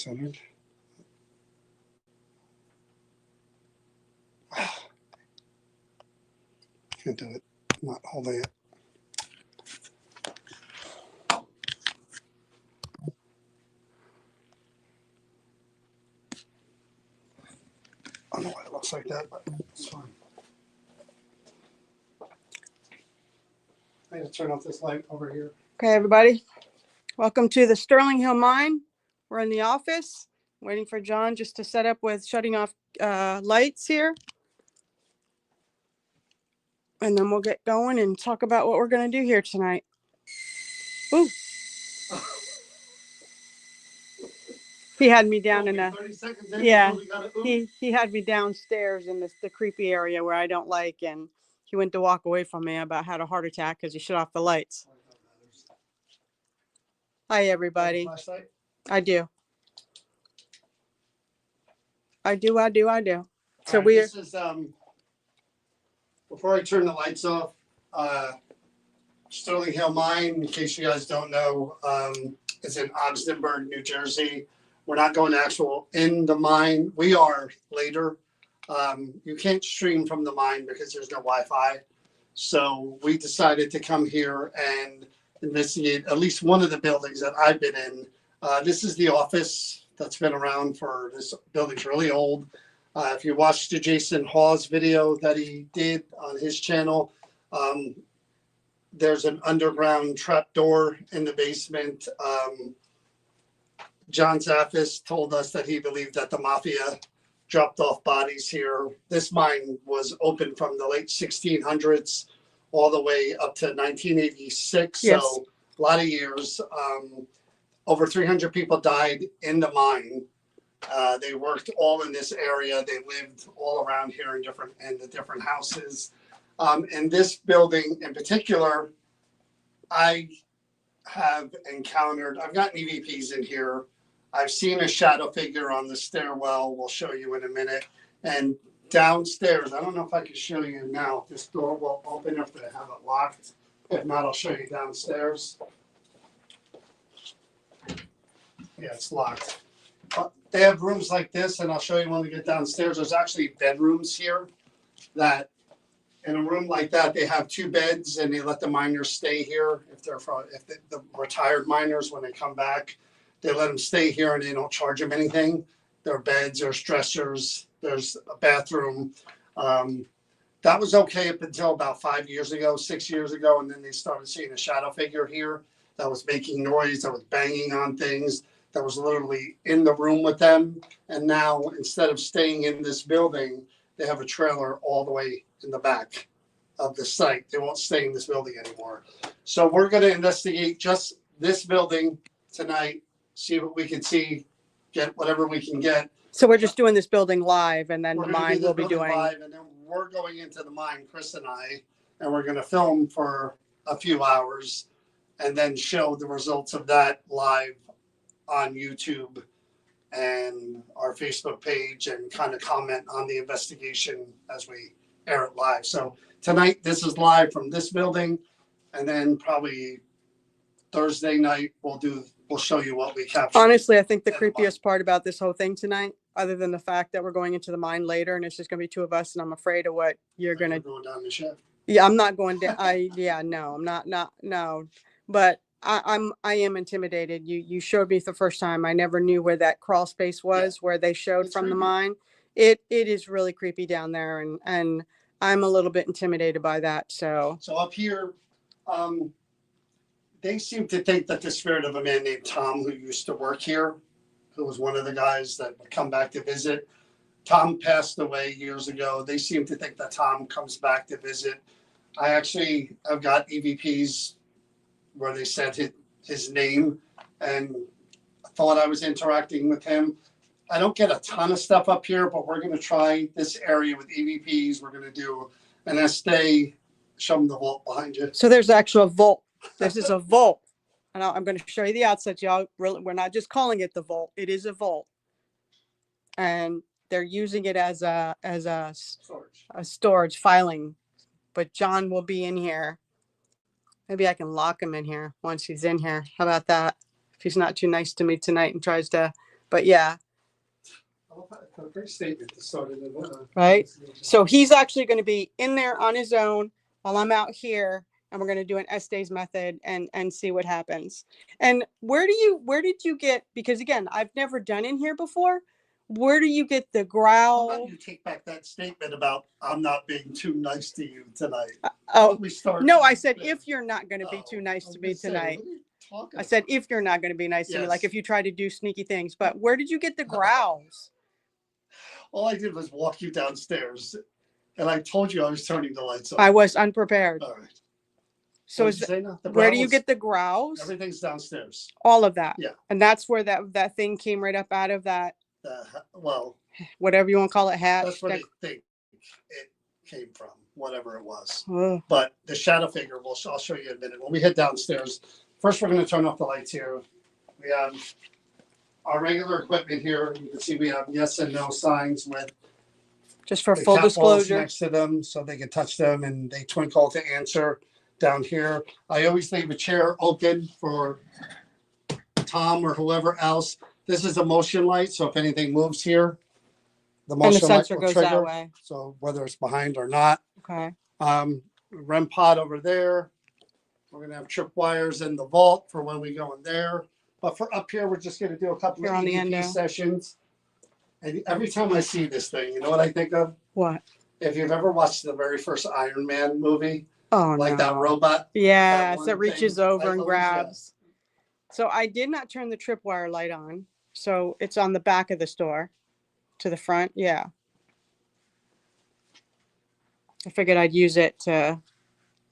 centered. Can't do it. Not holding it. I don't know why it looks like that, but it's fine. I need to turn off this light over here. Okay, everybody. Welcome to the Sterling Hill Mine. We're in the office, waiting for John just to set up with shutting off lights here. And then we'll get going and talk about what we're going to do here tonight. Ooh. He had me down in a, yeah, he had me downstairs in the creepy area where I don't like, and he went to walk away from me. I about had a heart attack because he shut off the lights. Hi, everybody. I do. So right, this is, before I turn the lights off, Sterling Hill Mine, in case you guys don't know, is in Ogdensburg, New Jersey. We're not going actual in the mine. We are later. You can't stream from the mine because there's no Wi-Fi. So we decided to come here and investigate at least one of the buildings that I've been in. This is the office that's been around for, this building's really old. If you watched the Jason Hawes video that he did on his channel, there's an underground trap door in the basement. John Zaffis told us that he believed that the mafia dropped off bodies here. This mine was open from the late 1600s all the way up to 1986. Yes. So a lot of years. Over 300 people died in the mine. They worked all in this area. They lived all around here in the different houses. In this building in particular, I have encountered, I've gotten EVPs in here. I've seen a shadow figure on the stairwell. We'll show you in a minute. And downstairs, I don't know if I can show you now. This door will open if they have it locked. If not, I'll show you downstairs. Yeah, it's locked. They have rooms like this, and I'll show you when we get downstairs. There's actually bedrooms here that, in a room like that, they have 2 beds, and they let the miners stay here. If the retired miners, when they come back, they let them stay here, and they don't charge them anything. There are beds, there's dressers, there's a bathroom. That was okay up until about 5 years ago, 6 years ago, and then they started seeing a shadow figure here that was making noise, that was banging on things, that was literally in the room with them. And now, instead of staying in this building, they have a trailer all the way in the back of the site. They won't stay in this building anymore. So we're going to investigate just this building tonight, see what we can see, get whatever we can get. So we're just doing this building live, and then the mine will be doing live, and then we're going into the mine, Chris and I, and we're going to film for a few hours and then show the results of that live on YouTube and our Facebook page, and kind of comment on the investigation as we air it live. So tonight, this is live from this building, and then probably Thursday night we'll show you what we captured. Honestly, I think the creepiest part about this whole thing tonight, other than the fact that we're going into the mine later and it's just going to be 2 of us, and I'm afraid of what you're going to go down the shaft. Yeah, I'm not going down. No, I'm not. No, but I am intimidated. You showed me the first time. I never knew where that crawl space was, where they showed from the mine. It is really creepy down there, and I'm a little bit intimidated by that. So up here, they seem to think that the spirit of a man named Tom, who used to work here, who was one of the guys that would come back to visit. Tom passed away years ago. They seem to think that Tom comes back to visit. I actually have got EVPs where they said his name, and I thought I was interacting with him. I don't get a ton of stuff up here, but we're going to try this area with EVPs. We're going to do an SD. Show them the vault behind you. So there's actual vault. This is a vault. And I'm going to show you the outside, y'all. Really, we're not just calling it the vault. It is a vault. And they're using it as a storage filing. But John will be in here. Maybe I can lock him in here once he's in here. How about that? If he's not too nice to me tonight and tries to But yeah, A great statement to start it. right. So he's actually going to be in there on his own while I'm out here, and we're going to do an Estes method and see what happens. And where did you get, because again, I've never done in here before. Where do you get the How growl? about you take back that statement about I'm not being too nice to you tonight? Oh, We start. no, I said, if you're not going to be too nice I was to me gonna say, tonight. what are you talking I said, about? if you're not going to be nice to me, like Yes. if you try to do sneaky things. But where did you get the growls? All I did was walk you downstairs, and I told you I was turning the lights on. I was unprepared. All right. So What is did you say now? The where do you growls? get the growls? Everything's downstairs. All of that. Yeah. And that's where that thing came right up out of that, Well, whatever you want to call it, hatch. that's where they think it came from, whatever it was. Ugh. But the shadow figure, I'll show you in a minute. When we head downstairs, first we're going to turn off the lights here. We have our regular equipment here. You can see we have yes and no signs with Just for the full cat balls disclosure. next to them so they can touch them and they twinkle to answer down here. I always leave a chair open for Tom or whoever else. This is a motion light, so if anything moves here, the And the motion light sensor will goes that trigger. way. So whether it's behind or not. Okay. REM pod over there. We're gonna have trip wires in the vault for when we go in there. But for up here, we're just gonna do a couple Here of on the EVP endo. sessions. And every time I see this thing, you know what I think of? What? If you've ever watched the very first Iron Man movie, Oh, like no. that robot. Yes, one that reaches thing, over I and always, grabs. So I did not turn the tripwire light on. So it's on the back of the store to the front. Yeah. I figured I'd use it to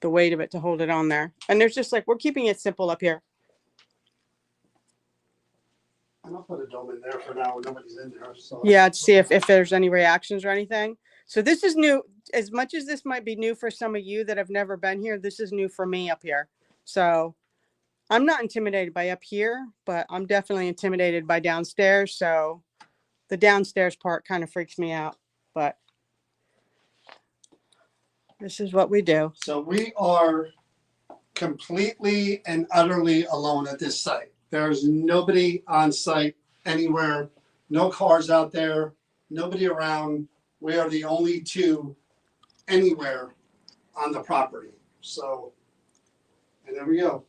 the weight of it to hold it on there. And there's just like, we're keeping it simple up here. And I'll put a dome in there for now. Nobody's in there. So Yeah, to see if there's any reactions or anything. So this is new. As much as this might be new for some of you that have never been here, this is new for me up here. So I'm not intimidated by up here, but I'm definitely intimidated by downstairs. So the downstairs part kind of freaks me out, but this is what we do. So we are completely and utterly alone at this site. There's nobody on site anywhere, no cars out there, nobody around. We are the only two anywhere on the property. So, and there we go.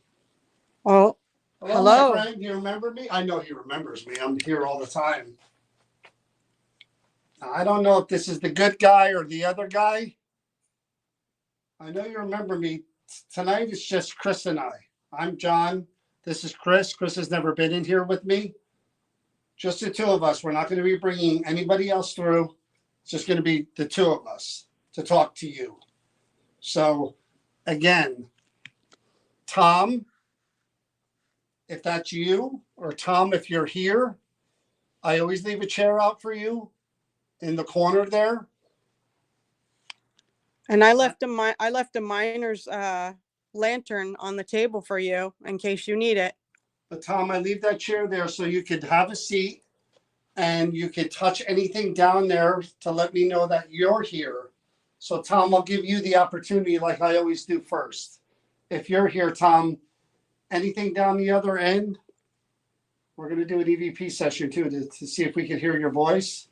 Oh, hello. My friend. Do you remember me? I know he remembers me. I'm here all the time. Now, I don't know if this is the good guy or the other guy. I know you remember me. Tonight it's just Chris and I. I'm John. This is Chris. Chris has never been in here with me. Just the two of us. We're not going to be bringing anybody else through. It's just going to be the two of us to talk to you. So, again, Tom, if that's you, or Tom, if you're here, I always leave a chair out for you in the corner there. And I left a miner's lantern on the table for you in case you need it. But Tom, I leave that chair there so you could have a seat and you could touch anything down there to let me know that you're here. So Tom, I'll give you the opportunity like I always do first. If you're here, Tom, anything down the other end, we're going to do an EVP session too to see if we can hear your voice.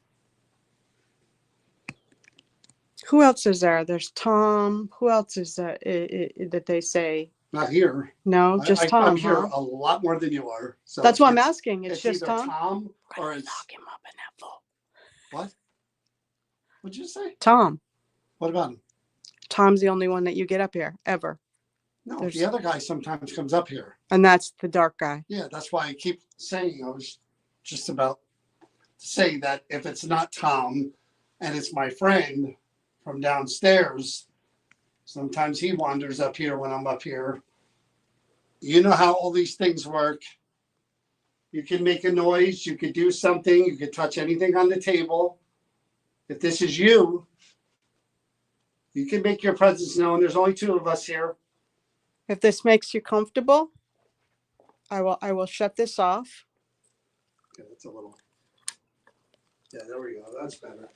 Who else is there? There's Tom. Who else is that that they say? Not here. No, just Tom. I'm here huh? a lot more than you are. So That's why I'm asking. It's just either Tom. Tom We're or gonna it's lock him up in that vault. what? What'd you say? Tom. What about him? Tom's the only one that you get up here ever, No, There's- the other guy sometimes comes up here. and that's the dark guy. Yeah, that's why I keep saying I was just about to say that if it's not Tom and it's my friend from downstairs, sometimes he wanders up here when I'm up here. You know how all these things work. You can make a noise, you could do something, you could touch anything on the table. If this is you, you can make your presence known. There's only two of us here. If this makes you comfortable, I will shut this off. Yeah, that's a little. Yeah, there we go. That's better.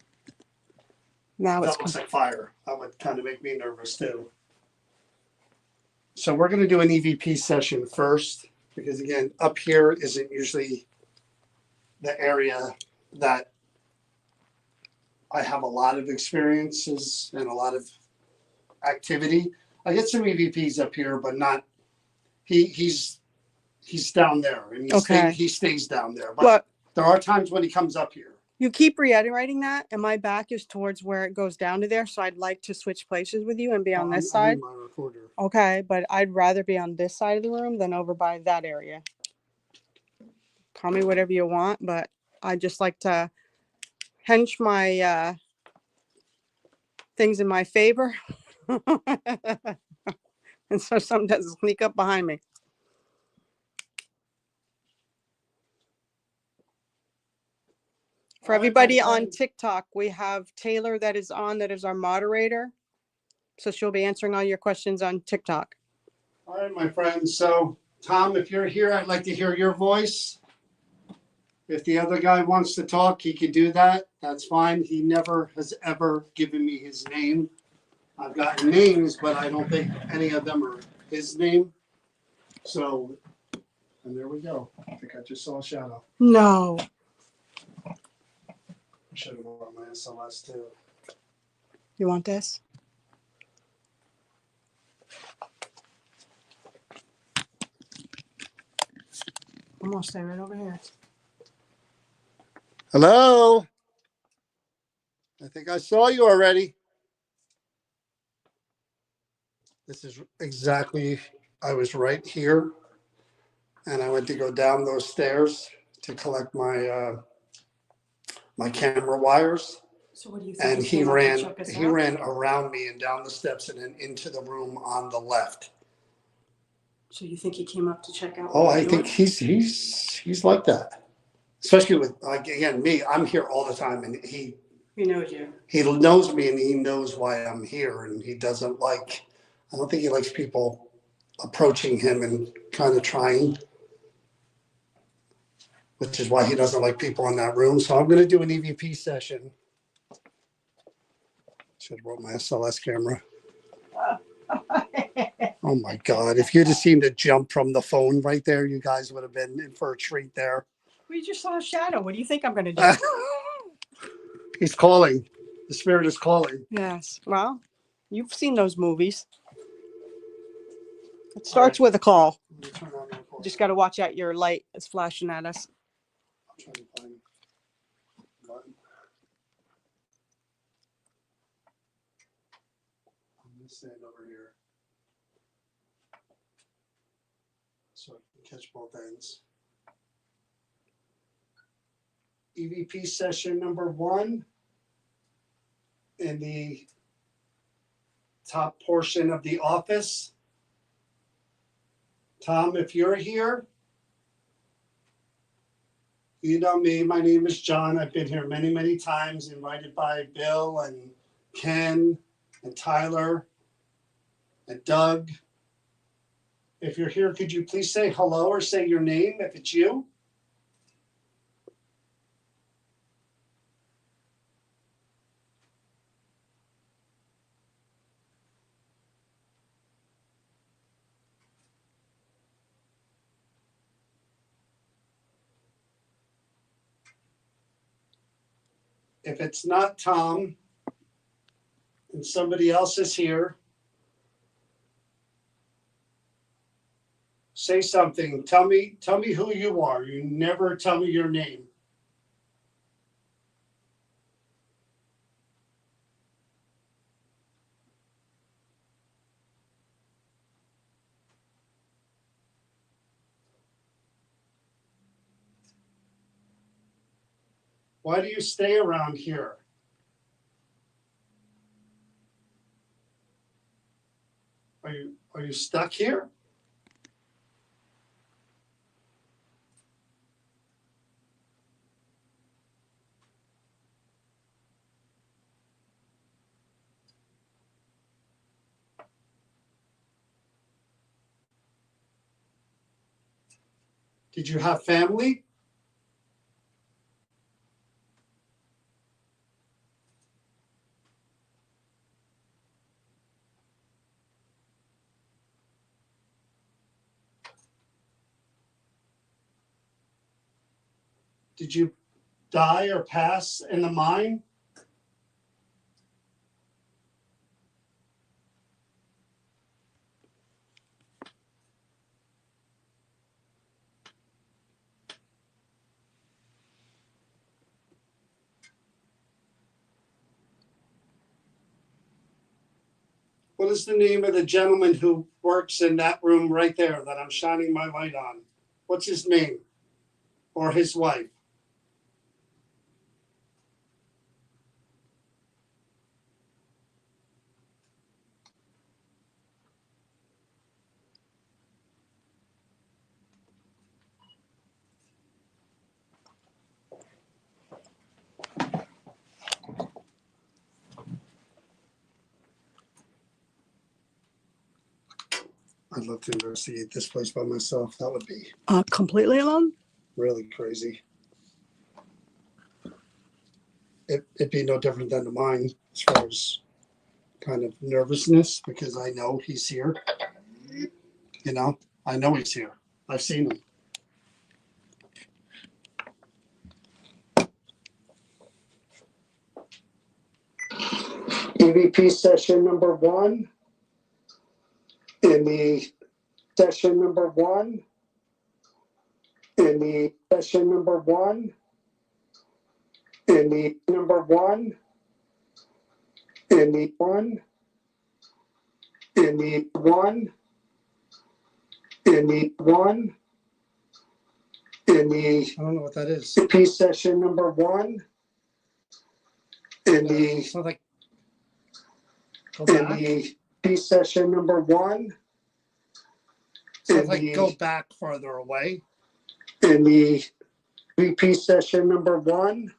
Now it's That looks like fire. That would kind of make me nervous too. So we're going to do an EVP session first because again, up here isn't usually the area that I have a lot of experiences and a lot of activity. I get some EVPs up here, but not. He's down there, and Okay. he stays down there. But Well, there are times when he comes up here. you keep reiterating that, and my back is towards where it goes down to there. So I'd like to switch places with you and be on this I'm side. in my recorder. Okay, but I'd rather be on this side of the room than over by that area. Call me whatever you want, but I just like to hench my things in my favor. And so some doesn't sneak up behind me. For everybody on TikTok, we have Taylor that is our moderator. So she'll be answering all your questions on TikTok. All right, my friends. So, Tom, if you're here, I'd like to hear your voice. If the other guy wants to talk, he could do that. That's fine. He never has ever given me his name. I've gotten names, but I don't think any of them are his name. So, and there we go. I think I just saw a shadow. No. I should have brought my SLS too. You want this? I'm gonna stay right over here. Hello. I think I saw you already. This is exactly, I was right here. And I went to go down those stairs to collect my my camera wires. So what do you think? And he ran around me and down the steps and then into the room on the left. So you think he came up to check out? Oh, I think he's like that. Especially with, like, again, me, I'm here all the time, and he knows you. He knows me, and he knows why I'm here, and he doesn't like, I don't think he likes people approaching him and kind of trying, which is why he doesn't like people in that room. So I'm going to do an EVP session. Should have brought my SLS camera. Oh my God. If you'd have seen the jump from the phone right there, you guys would have been in for a treat there. We just saw a shadow. What do you think I'm going to do? He's calling. The spirit is calling. Yes. Well, you've seen those movies. It starts with a call. Turn on the recorder. Just got to watch out. Your light is flashing at us. I'm trying to find the button. I'm going to stand over here so I can catch both ends. EVP session number 1 in the top portion of the office. Tom, if you're here, you know me. My name is John. I've been here many, many times, invited by Bill and Ken and Tyler and Doug. If you're here, could you please say hello or say your name if it's you? If it's not Tom and somebody else is here, say something. Tell me who you are. You never tell me your name. Why do you stay around here? Are you stuck here? Did you have family? Did you die or pass in the mine? What is the name of the gentleman who works in that room right there that I'm shining my light on? What's his name? Or his wife? I'd love to investigate this place by myself. That would be Completely alone? really crazy. It'd be no different than the mine as far as kind of nervousness because I know he's here. You know, I know he's here. I've seen him. EVP session number 1. In the session number 1. In the session number 1. In the number 1. In the 1. In the 1. In the 1. In the I don't know what that is. EVP session number 1. In the sounds like in the P session number 1. Sounds like go back farther away. In the VP session number 1.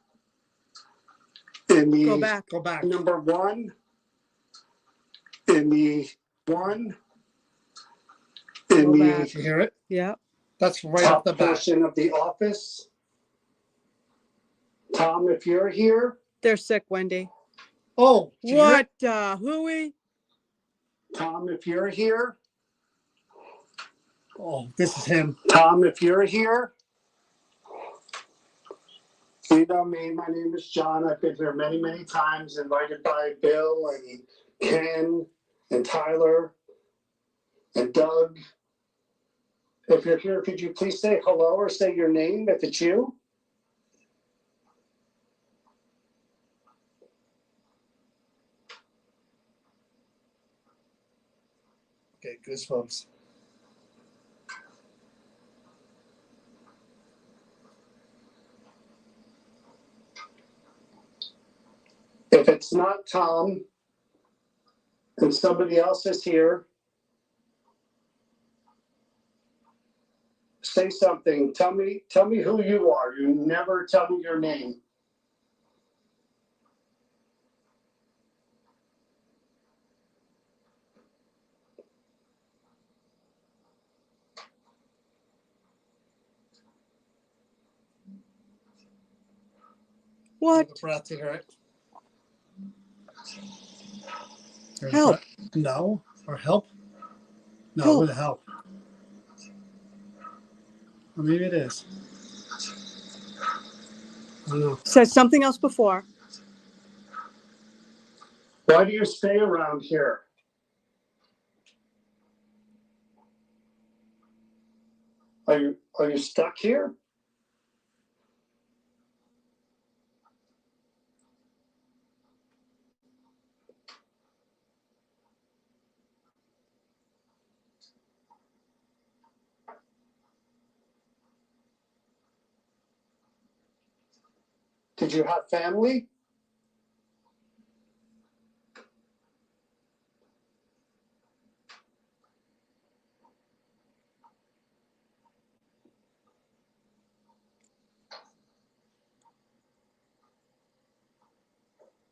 In the go back number 1. In the 1. In Go the back. you hear it? Yeah. That's right off the portion of the office. Tom, if you're here. They're sick, Wendy. Oh, what? Hooey? Tom, if you're here. Oh, this is him. Tom, if you're here. You know me, my name is John. I've been here many, many times, invited by Bill and Ken and Tyler and Doug. If you're here, could you please say hello or say your name if it's you? Okay, goosebumps. If it's not Tom and somebody else is here, say something. Tell me who you are. You never tell me your name. What? Take a breath to hear it. Help. No. Or help? No, help. What the help? Or maybe it is. I don't know. Said something else before. Why do you stay around here? Are you stuck here? Did you have family?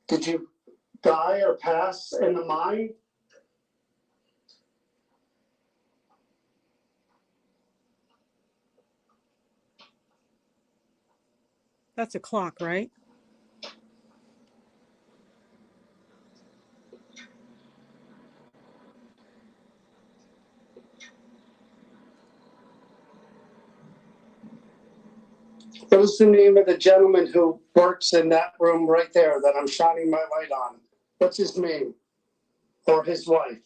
Did you die or pass in the mine? That's a clock, right? What was the name of the gentleman who works in that room right there that I'm shining my light on? What's his name? Or his wife?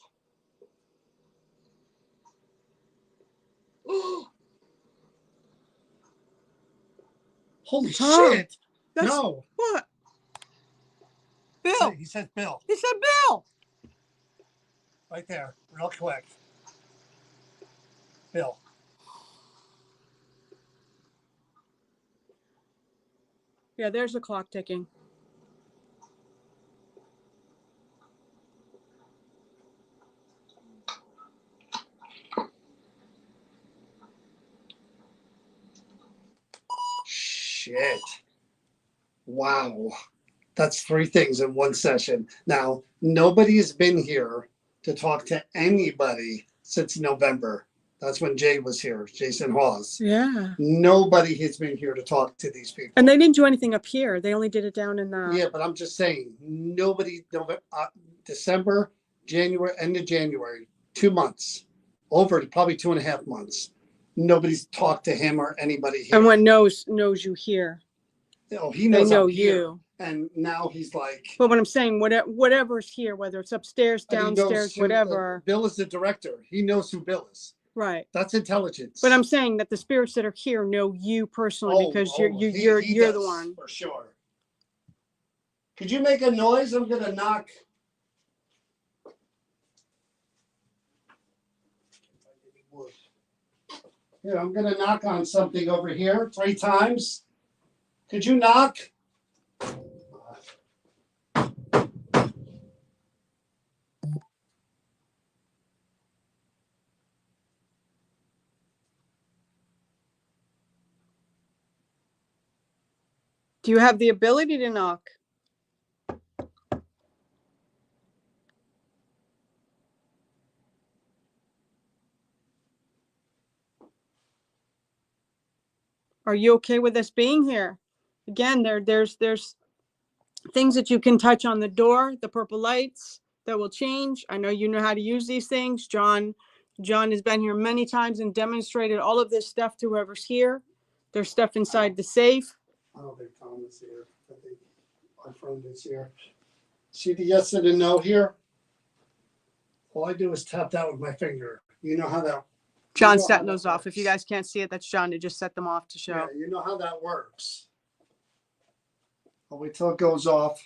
Holy Tom, shit! That's No, what? Bill. he said Bill He said Bill. right there, real quick. Bill. Yeah, there's the clock ticking. Shit. Wow. That's 3 things in one session. Now, nobody has been here to talk to anybody since November. That's when Jay was here, Jason Hawes. Yeah. Nobody has been here to talk to these people. And they didn't do anything up here. They only did it down in the. Yeah, but I'm just saying, nobody, December, January, end of January, 2 months, over probably 2.5 months. Nobody's talked to him or anybody here. Everyone knows you here. Oh, he They knows know I'm here. you. And now he's like. But what I'm saying, whatever's here, whether it's upstairs, And he knows downstairs, who whatever. Bill is the director. He knows who Bill is. Right. That's intelligence. But I'm saying that the spirits that are here know you personally because you're he the does, one. for sure. Could you make a noise? I'm gonna knock. Here, I'm gonna knock on something over here 3 times. Could you knock? Do you have the ability to knock? Are you okay with us being here? Again, there's things that you can touch on the door, the purple lights that will change. I know you know how to use these things. John has been here many times and demonstrated all of this stuff to whoever's here. There's stuff inside the safe. I don't think Tom is here. I think our friend is here. See the yes and the no here? All I do is tap that with my finger. You know how that. John's setting those off. If you guys can't see it, that's John to just set them off to show. Yeah, you know how that works. I'll wait till it goes off.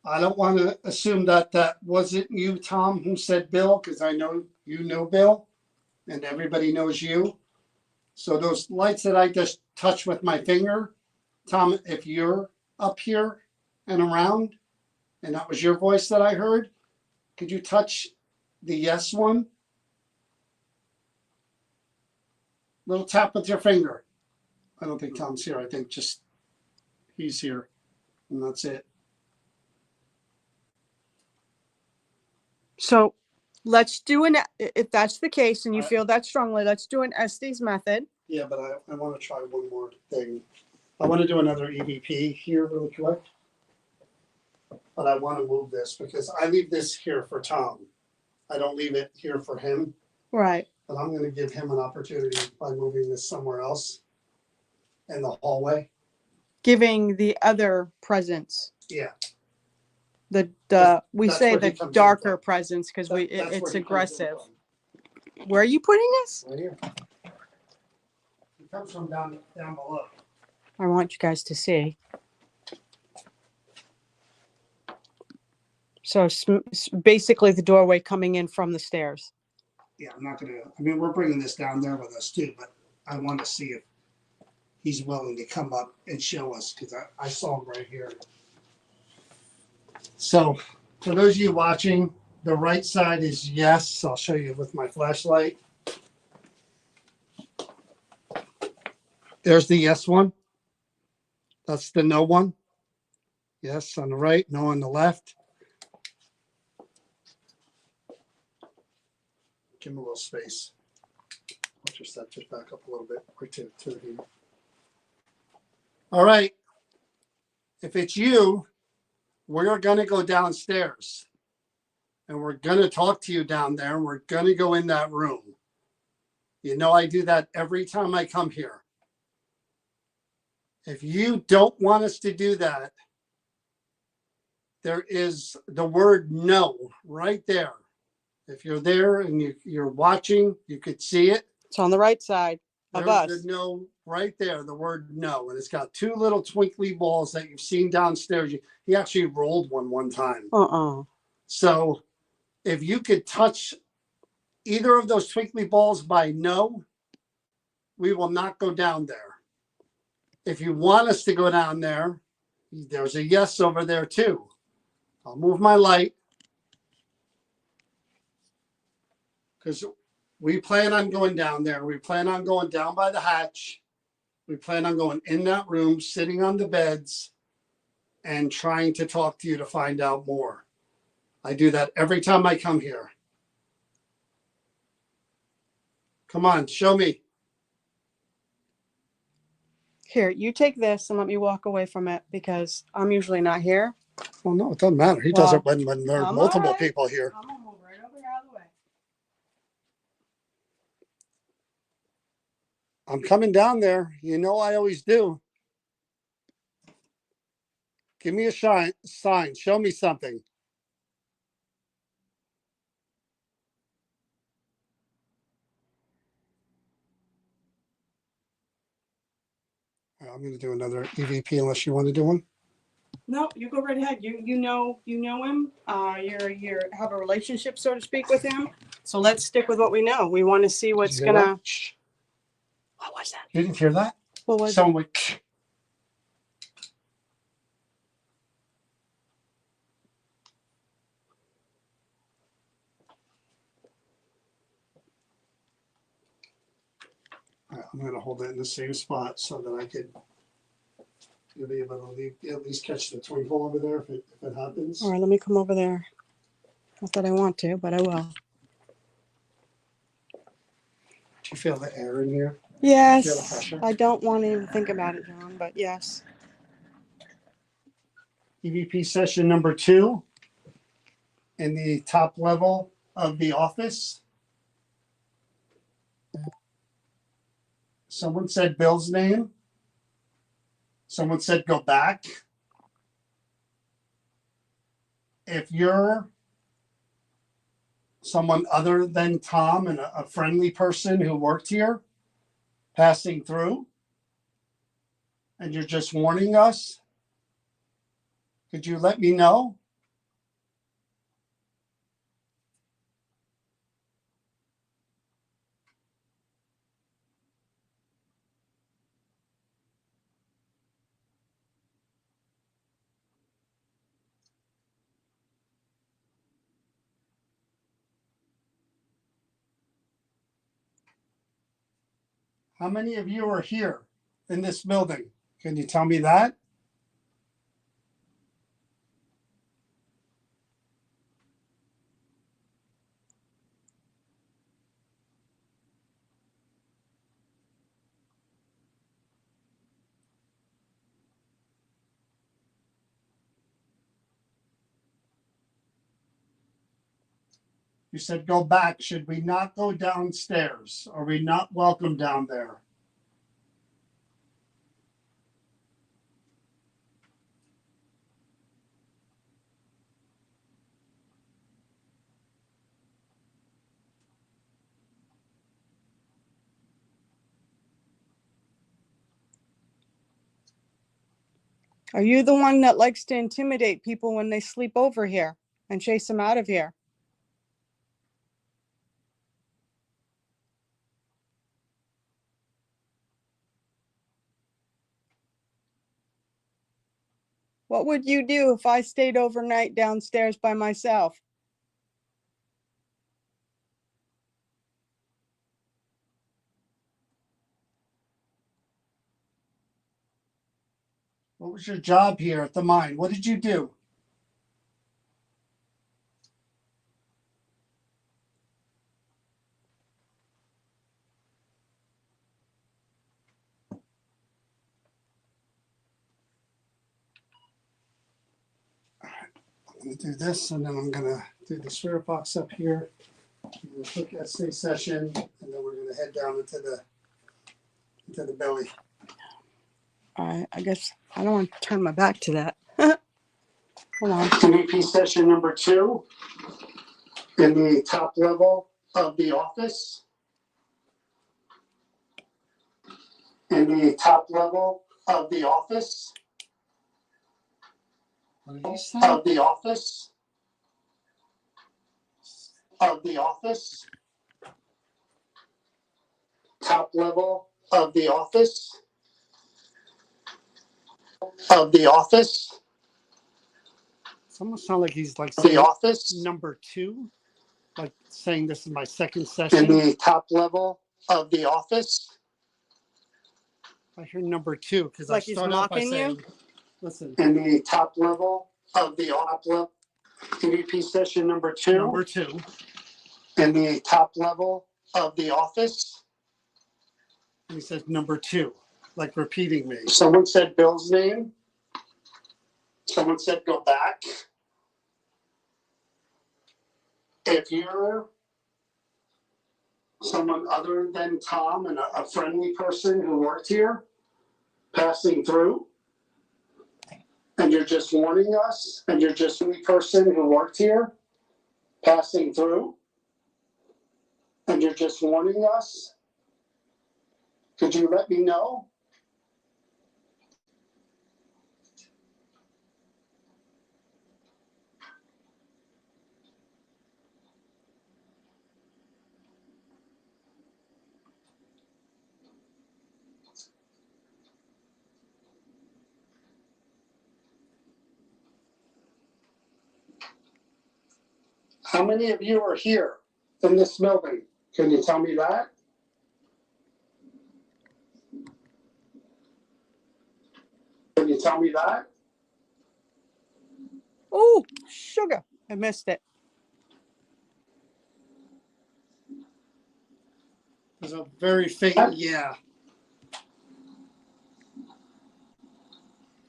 I don't want to assume that wasn't you, Tom, who said Bill, because I know you know Bill, and everybody knows you. So those lights that I just touched with my finger, Tom, if you're up here and around, and that was your voice that I heard, could you touch the yes one? Little tap with your finger. I don't think Tom's here. I think just he's here, and that's it. So let's do if that's the case and you feel that strongly, let's do an Estes method. Yeah, but I want to try one more thing. I want to do another EVP here really quick. But I want to move this because I leave this here for Tom. I don't leave it here for him. Right. But I'm going to give him an opportunity by moving this somewhere else in the hallway. Giving the other presence. Yeah. We say the darker presence because it's aggressive. Where are you putting this? Right here. It comes from down below. I want you guys to see. So basically the doorway coming in from the stairs. Yeah, I'm not going to, I mean, we're bringing this down there with us too, but I want to see if he's willing to come up and show us because I saw him right here. So for those of you watching, the right side is yes. I'll show you with my flashlight. There's the yes one. That's the no one. Yes on the right, no on the left. Give him a little space. I'll just back up a little bit or to the heat. All right. If it's you, we're going to go downstairs and we're going to talk to you down there and we're going to go in that room. You know I do that every time I come here. If you don't want us to do that, there is the word no right there. If you're there and you're watching, you could see it. It's on the right side of There's us. the no right there, the word no. And it's got two little twinkly balls that you've seen downstairs. He actually rolled one time. So if you could touch either of those twinkly balls by no, we will not go down there. If you want us to go down there, there's a yes over there too. I'll move my light because we plan on going down there. We plan on going down by the hatch. We plan on going in that room, sitting on the beds, and trying to talk to you to find out more. I do that every time I come here. Come on, show me. Here, you take this and let me walk away from it because I'm usually not here. Well, no, it doesn't matter. He does it when there are multiple people here. I'm gonna move right over here out of the way. I'm coming down there. You know I always do. Give me a sign. Show me something. I'm going to do another EVP unless you want to do one. No, you go right ahead. You know him. You have a relationship, so to speak, with him. So let's stick with what we know. We want to see what's gonna. What was that? You didn't hear that? What was Someone went. I'm going to hold it in the same spot so that I could. You'll be able to at least catch the twinkle over there if it happens. All right, let me come over there. Not that I want to, but I will. Do you feel the air in here? Yes. I don't want to even think about it, John, but yes. EVP session number 2 in the top level of the office. Someone said Bill's name. Someone said go back. If you're someone other than Tom and a friendly person who worked here passing through, and you're just warning us, could you let me know? How many of you are here in this building? Can you tell me that? You said go back. Should we not go downstairs? Are we not welcome down there? Are you the one that likes to intimidate people when they sleep over here and chase them out of here? What would you do if I stayed overnight downstairs by myself? What was your job here at the mine? What did you do? I'm going to do this, and then I'm going to do the spirit box up here. We'll quick essay session, and then we're going gonna head down into the belly. I guess I don't want to turn my back to that. Hold on. DVP session number 2 in the top level of the office. In the top level of the office. What did you say? Of the office. Of the office. Top level of the office. Of the office. It's almost sound like he's like The saying office. number 2, like saying this is my second In session. the top level of the office. I hear number 2 because Like I he's start out by mocking you? saying, listen, In the top level of the top level. DVP session number 2. number 2. In the top level of the office. And he says number 2, like repeating me. Someone said Bill's name. Someone said go back. If you're someone other than Tom and a friendly person who worked here, passing through, and you're just warning us, and you're just a person who worked here, passing through, and you're just warning us, could you let me know? How many of you are here in this building? Can you tell me that? Can you tell me that? Oh, sugar. I missed it. There's a very faint yeah.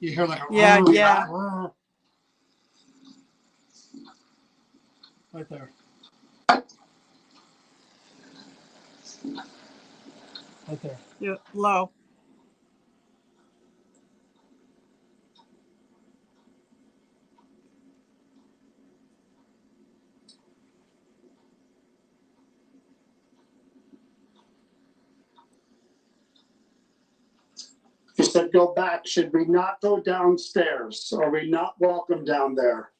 You hear like a Yeah, "Rrr, yeah. rrr." Right there. Right there. Yeah, low. You said go back. Should we not go downstairs? Are we not welcome down there?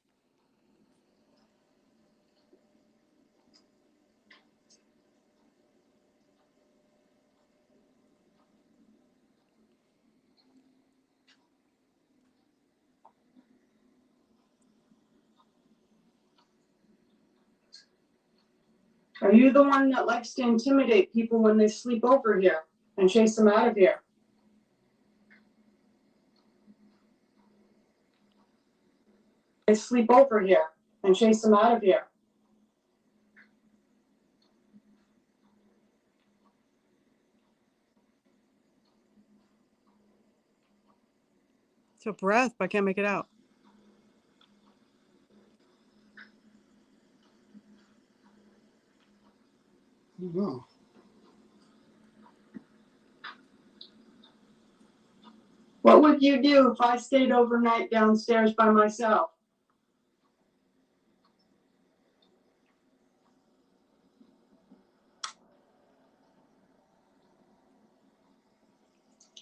Are you the one that likes to intimidate people when they sleep over here and chase them out of here? They sleep over here and chase them out of here. It's a breath, but I can't make it out. I don't know. What would you do if I stayed overnight downstairs by myself?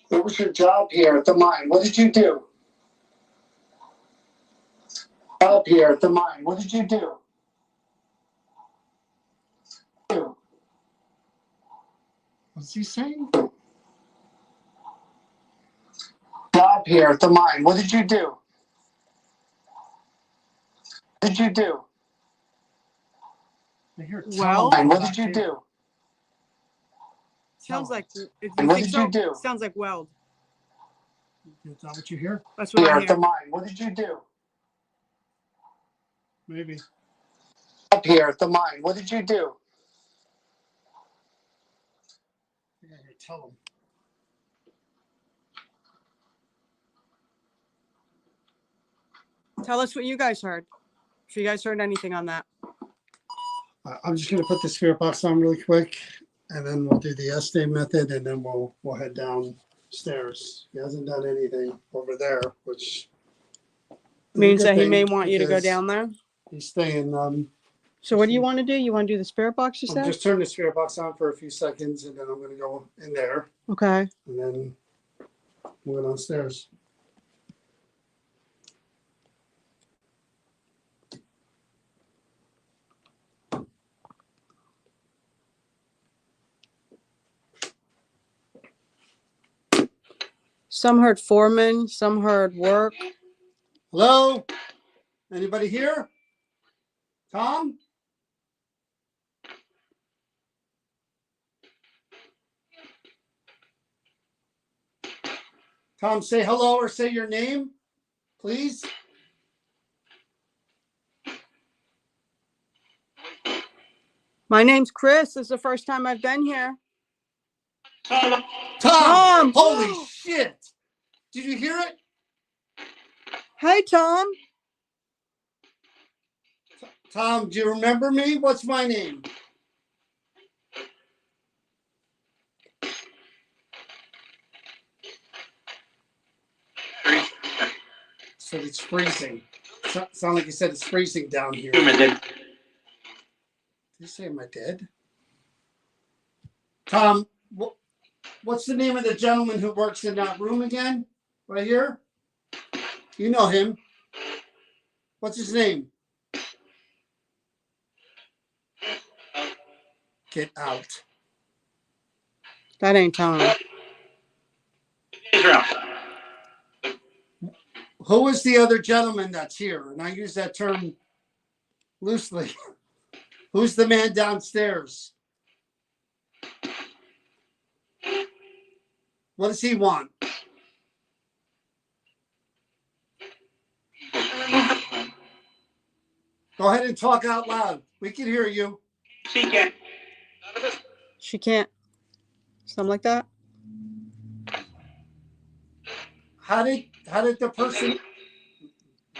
What was your job here at the mine? What did you do? Job here at the mine. What did you do? What's he saying? Job here at the mine. What did you do? What did you do? I hear Well- tell him What back did you here. do? Sounds like, if And you what think did so, you do? sounds like weld. Is that what you hear? That's what Here I at the hear. mine. What did you do? Maybe. Job here at the mine. What did you do? I think I hear tell him. Tell us what you guys heard. If you guys heard anything on that. I'm just going to put the spirit box on really quick And then we'll do the essay method, and then we'll head downstairs. He hasn't done anything over there, which is a Means good that he thing may want you to go because down there. He's staying. So what do you want to do? You want to do the spirit box, you I'm said? just turn the spirit box on for a few seconds, and then I'm going to go in there, Okay. and then we'll go downstairs. Some heard foreman, some heard work. Hello? Anybody here? Tom? Tom, say hello or say your name, please. My name's Chris. This is the first time I've been here. Tom! Tom! Holy shit! Did you hear it? Hey, Tom. Tom, do you remember me? What's my name? So it's freezing. Sound like you said it's freezing down here. Did you say am I dead? Tom, what's the name of the gentleman who works in that room again? Right here? You know him. What's his name? Get out. That ain't Tom. Who is the other gentleman that's here? And I use that term loosely. Who's the man downstairs? What does he want? Go ahead and talk out loud. We can hear you. She can't. Something like that. How did the person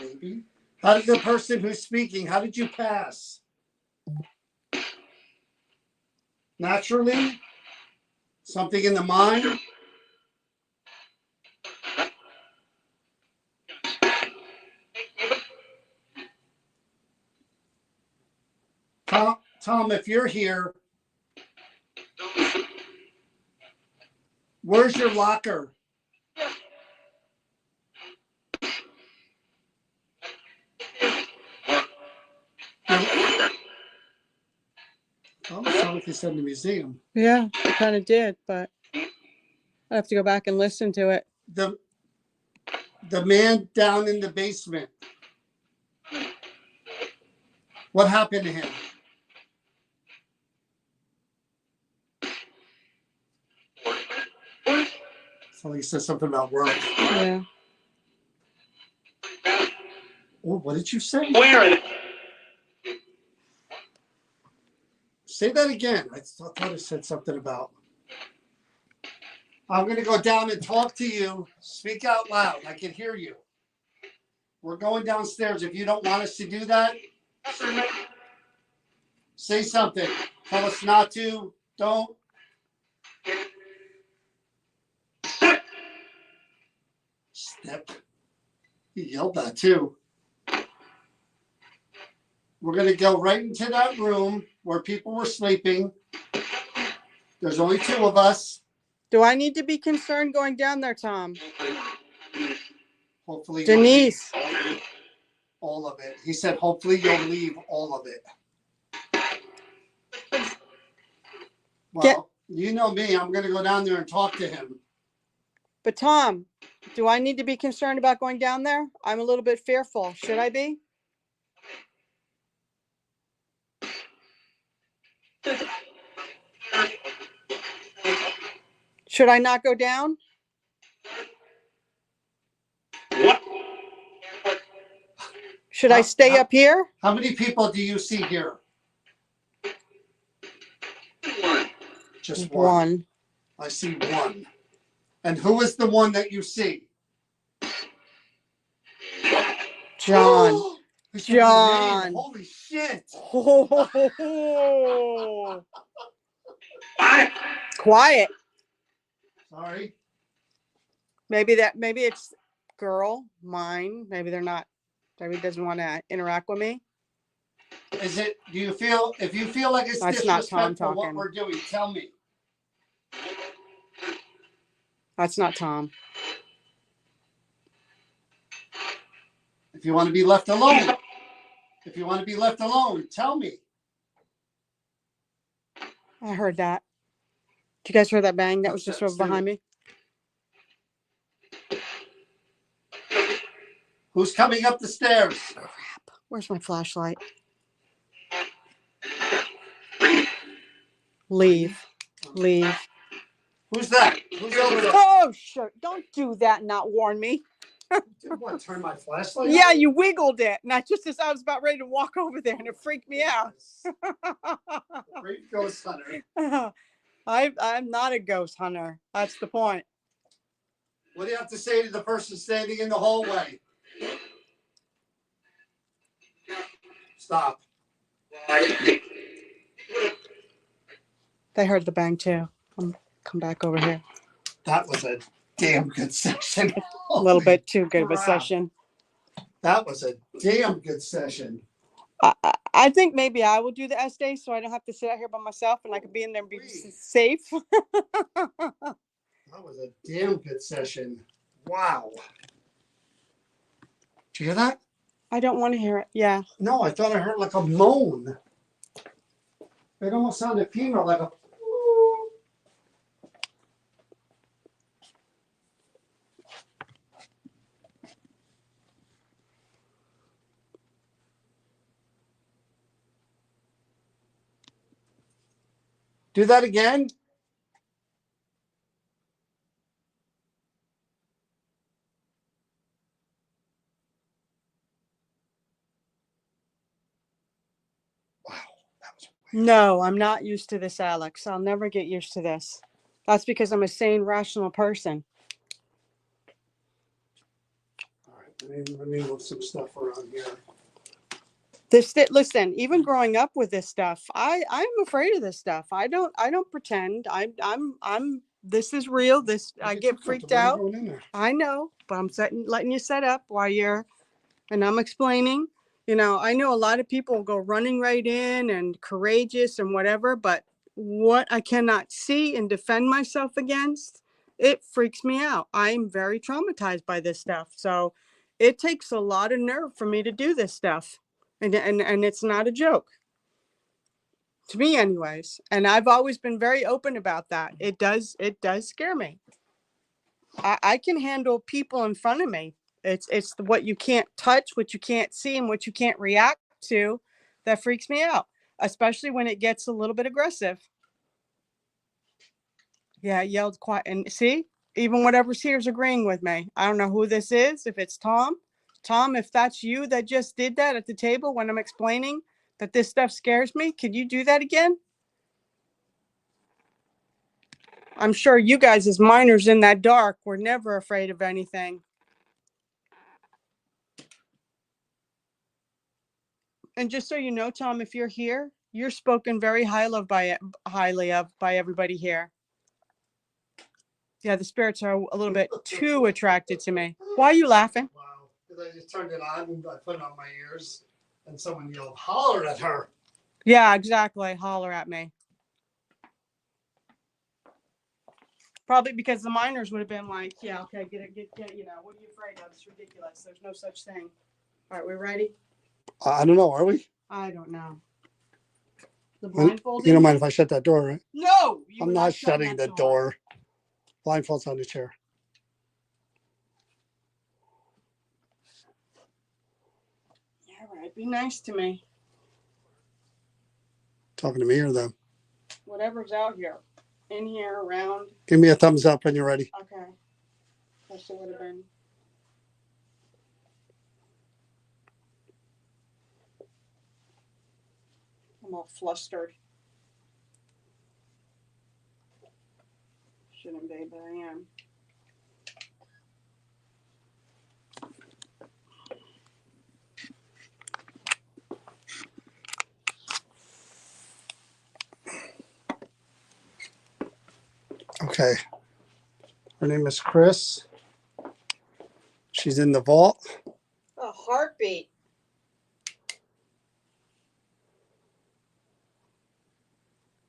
maybe? How did the person who's speaking, how did you pass? Naturally? Something in the mind? Tom, if you're here, where's your locker? Oh, it sounds like you said in the museum. Yeah, I kind of did, but I have to go back and listen to it. The man down in the basement. What happened to him? Somebody said something about work. Yeah. Oh, what did you say? Where? Say that again. I thought I said something about. I'm going to go down and talk to you. Speak out loud. I can hear you. We're going downstairs. If you don't want us to do that, say something. Tell us not to. Don't. Step. He yelled that too. We're going to go right into that room where people were sleeping. There's only two of us. Do I need to be concerned going down there, Tom? Hopefully, Denise. all of it. He said, hopefully you'll leave all of it. Well, you know me. I'm going to go down there and talk to him. But Tom, do I need to be concerned about going down there? I'm a little bit fearful. Should I be? Should I not go down? What? Should I stay up here? How many people do you see here? Just one. I see one. And who is the one that you see? John. John. Holy shit. Oh. Quiet. Sorry. Maybe it's girl, mine. Maybe they're not. Maybe doesn't want to interact with me. Is it, do you feel, if you feel like it's That's not Tom disrespectful what talking. we're doing, tell me. That's not Tom. If you want to be left alone, if you want to be left alone, tell me. I heard that. Did you guys hear that bang? That was just over behind me. Who's coming up the stairs? Crap. Where's my flashlight? Leave. Leave. Who's that? Who's over there? Oh, sure. Don't do that and not warn me. Did what, turn my flashlight Yeah, on? you wiggled it. And just as I was about ready to walk over there and it freaked me out. Great ghost hunter. I'm not a ghost hunter. That's the point. What do you have to say to the person standing in the hallway? Stop. They heard the bang too. Come back over here. That was a damn good session. A little bit too good of a crap. session. That was a damn good session. I think maybe I will do the S day so I don't have to sit out here by myself and I can be in there and be safe. That was a damn good session. Wow. Did you hear that? I don't want to hear it. Yeah. No, I thought I heard like a moan. It almost sounded female, like a. Do that again. Wow, that was weird. No, I'm not used to this, Alex. I'll never get used to this. That's because I'm a sane, rational person. All right, let me move some stuff around here. Listen, even growing up with this stuff, I'm afraid of this stuff. I don't pretend. I'm this is real. I get freaked out. I know, but I'm letting you set up while I'm explaining. You know, I know a lot of people go running right in and courageous and whatever, but what I cannot see and defend myself against, it freaks me out. I'm very traumatized by this stuff. So it takes a lot of nerve for me to do this stuff. And it's not a joke. To me anyways. And I've always been very open about that. It does scare me. I can handle people in front of me. It's what you can't touch, what you can't see, and what you can't react to that freaks me out, especially when it gets a little bit aggressive. Yeah, I yelled quiet. And see, even whatever's here is agreeing with me. I don't know who this is. If it's Tom, if that's you that just did that at the table when I'm explaining that this stuff scares me, could you do that again? I'm sure you guys as miners in that dark were never afraid of anything. And just so you know, Tom, if you're here, you're spoken very highly of by everybody here. Yeah, the spirits are a little bit too attracted to me. Why are you laughing? Wow, because I just turned it on and I put it on my ears, and someone yelled, "Holler at her!" Yeah, exactly. Holler at me. Probably because the miners would have been like, "Yeah, okay, get, you know, what are you afraid of? It's ridiculous. There's no such thing." All right, we ready? I don't know. Are we? I don't know. The You blindfold. don't mind if I shut that door, right? No, I'm not shutting the door. Blindfold's on the chair. All right, be nice to me. Talking to me or them? Whatever's out here, in here, around. Give me a thumbs up when you're ready. Okay. That would have been. I'm all flustered. Shouldn't be, but I am. Okay. Her name is Chris. She's in the vault. A heartbeat.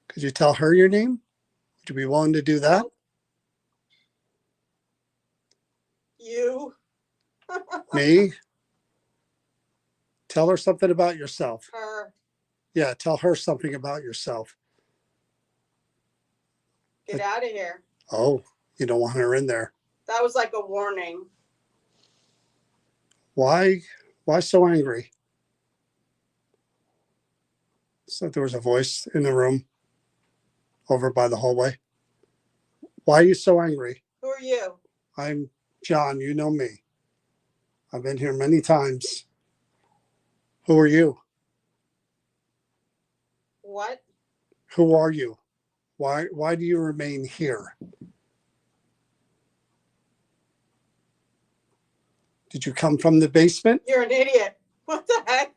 Could you tell her your name? Would you be willing to do that? You. Me? Tell her something about yourself. Her. Yeah, tell her something about yourself. Get out of here. Oh, you don't want her in there. That was like a warning. Why so angry? So there was a voice in the room over by the hallway. Why are you so angry? Who are you? I'm John. You know me. I've been here many times. Who are you? What? Who are you? Why do you remain here? Did you come from the basement? You're an idiot. What the heck?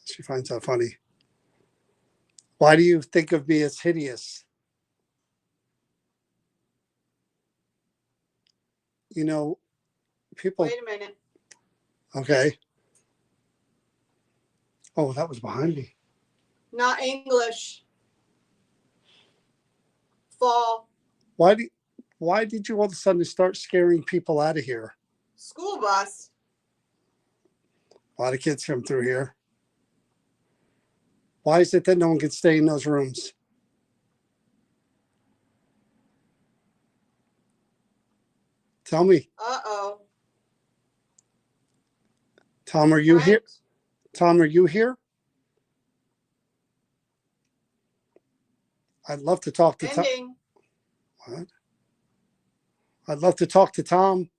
She finds that funny. Why do you think of me as hideous? You know, people. Wait a minute. Okay. Oh, that was behind me. Not English. Fall. Why did you all of a sudden start scaring people out of here? School bus. A lot of kids come through here. Why is it that no one can stay in those rooms? Tell me. Uh-oh. Tom, are you here? Tom, are you here? I'd love to talk to Tom. Ending. What? I'd love to talk to Tom.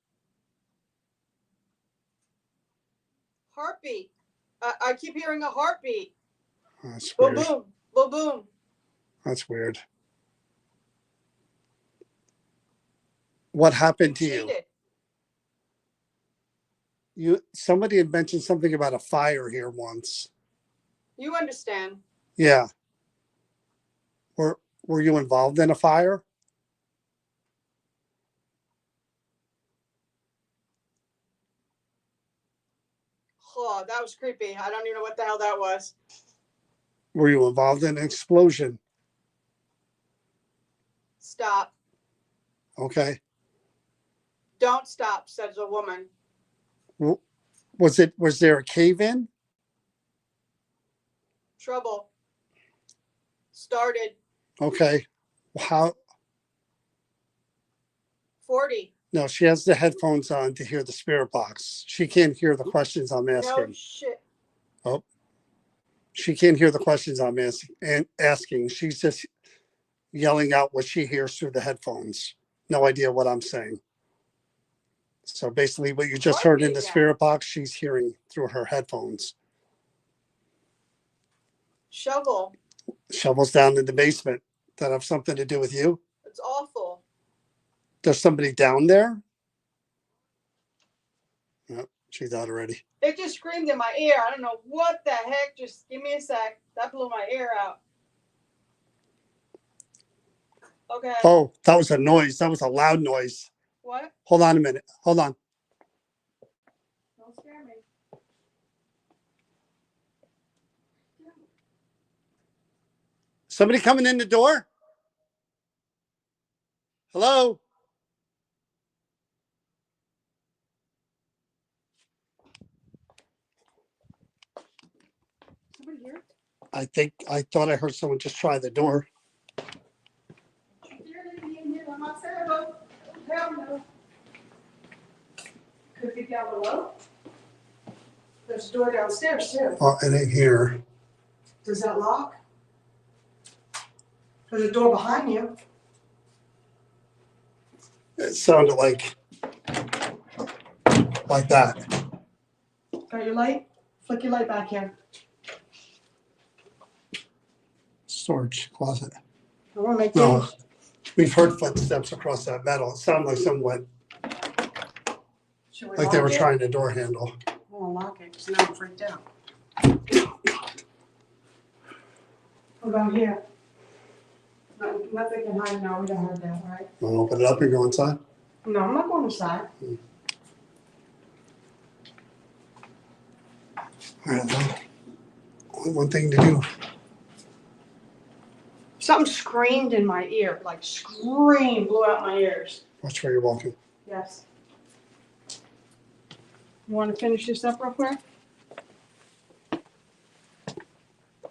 Heartbeat. I keep hearing a heartbeat. That's Boom, weird. boom. Boom, boom. That's weird. What happened to you? Cheated. Somebody had mentioned something about a fire here once. You understand. Yeah. Were you involved in a fire? Oh, that was creepy. I don't even know what the hell that was. Were you involved in an explosion? Stop. Okay. Don't stop, says a woman. Was there a cave-in? Trouble. Started. Okay. How? 40. No, she has the headphones on to hear the spirit box. She can't hear the questions I'm No asking. shit. Oh, she can't hear the questions I'm asking. She's just yelling out what she hears through the headphones. No idea what I'm saying. So basically what you just heard in the spirit box, she's hearing through her headphones. Shovel. Shovels down in the basement. That have something to do with you? It's awful. There's somebody down there? Oh, she's out already. It just screamed in my ear. I don't know what the heck. Just give me a sec. That blew my ear out. Okay. Oh, that was a noise. That was a loud noise. What? Hold on a minute. Hold on. Don't scare me. Somebody coming in the door? Hello? Somebody here? I thought I heard someone just try the door. I'm not saying hello. Hell no. Could be down below. There's a door downstairs too. Oh, it ain't here. Does that lock? There's a door behind you. It sounded like that. Got your light? Flick your light back here. Storage closet. I want to make No, games. we've heard footsteps across that metal. It sounded like someone Should we like they lock were it? trying the door handle. I want to lock it because now I'm freaked out. What about here? Nothing can hide now. We don't have that, right? Want to open it up and go inside? No, I'm not going inside. All right, well, only one thing to do. Something screamed in my ear, like screamed, blew out my ears. Watch where you're walking. Yes. You want to finish this up real quick?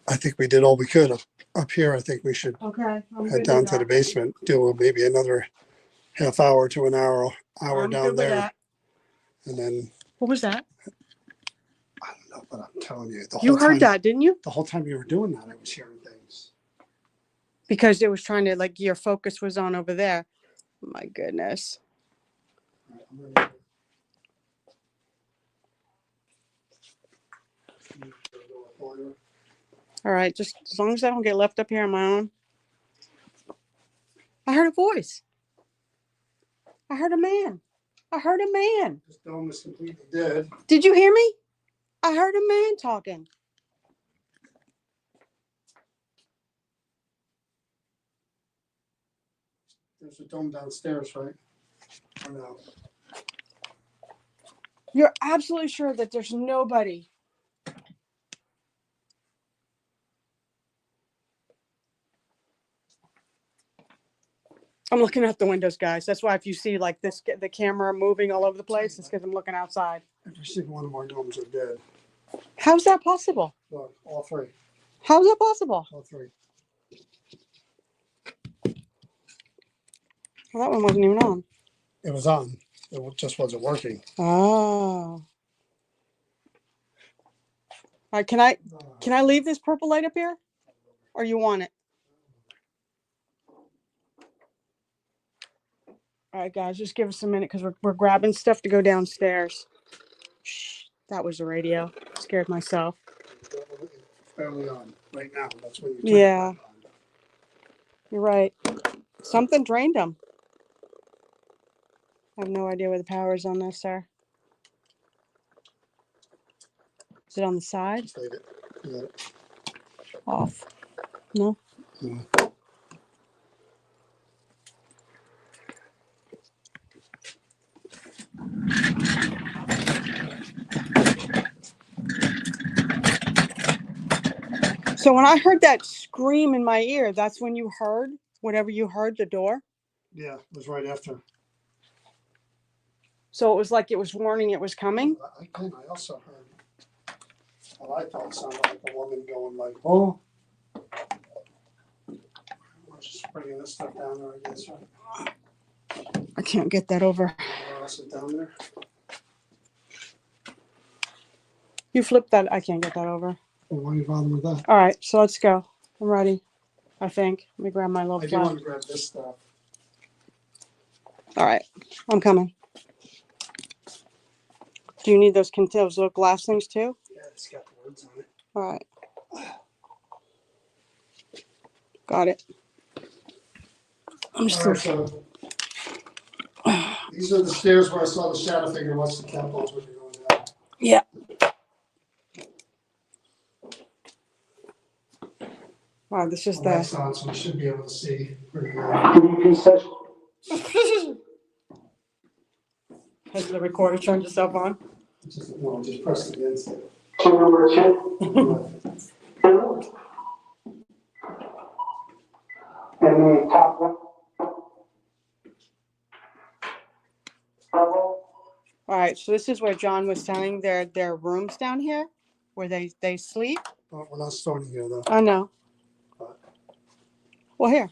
I think we did all we could up here. I think we should Okay. I'm head good down with to the that. basement, do maybe another half hour to an hour I'm down good with there, that. and then What was that? I don't know, but I'm telling you, the You whole heard time, that, didn't you? the whole time you were doing that, I was hearing things. Because it was trying to, like, your focus was on over there. My goodness. All right, I'm ready. All right, just as long as I don't get left up here on my own. I heard a voice. I heard a man. I heard a man. This dome is completely dead. Did you hear me? I heard a man talking. There's a dome downstairs, right? Or no? You're absolutely sure that there's nobody. I'm looking out the windows, guys. That's why if you see like this, the camera moving all over the place, it's because I'm looking outside. Every single one of our domes are dead. How's that possible? Look, all three. How's that possible? All three. Well, that one wasn't even on. It was on. It just wasn't working. Oh. All right, can I leave this purple light up here? Or you want it? All right, guys, just give us a minute because we're grabbing stuff to go downstairs. Shh, that was the radio. Scared myself. It's barely on right now. That's when you turn Yeah. it back on. You're right. Something drained them. I have no idea where the power is on this, sir. Is it on the side? Just leave it. You got it. Off. No? Yeah. So when I heard that scream in my ear, that's when you heard whatever you heard, the door? Yeah, it was right after. So it was like it was warning it was coming? I also heard what I thought sounded like a woman going like, oh. We're just bringing this stuff down there, I guess, right? I can't get that over. What else is down there? You flipped that. I can't get that over. Well, why are you bothering with that? All right, so let's go. I'm ready, I think. Let me grab my little I do flash. want to grab this stuff. All right, I'm coming. Do you need those little glass things too? Yeah, it's got the words on it. All right. Got it. I'm just All right, so these are the stairs where I saw the shadow figure. What's the capitals when you're going down? Yeah. Wow, this is The the. lights on, so we should be able to see pretty good. Has the recorder turned itself on? Just press against it. Number 2. And the top one. All right, so this is where John was telling their rooms down here, where they sleep. Oh, we're not starting here though. I know. Well, here.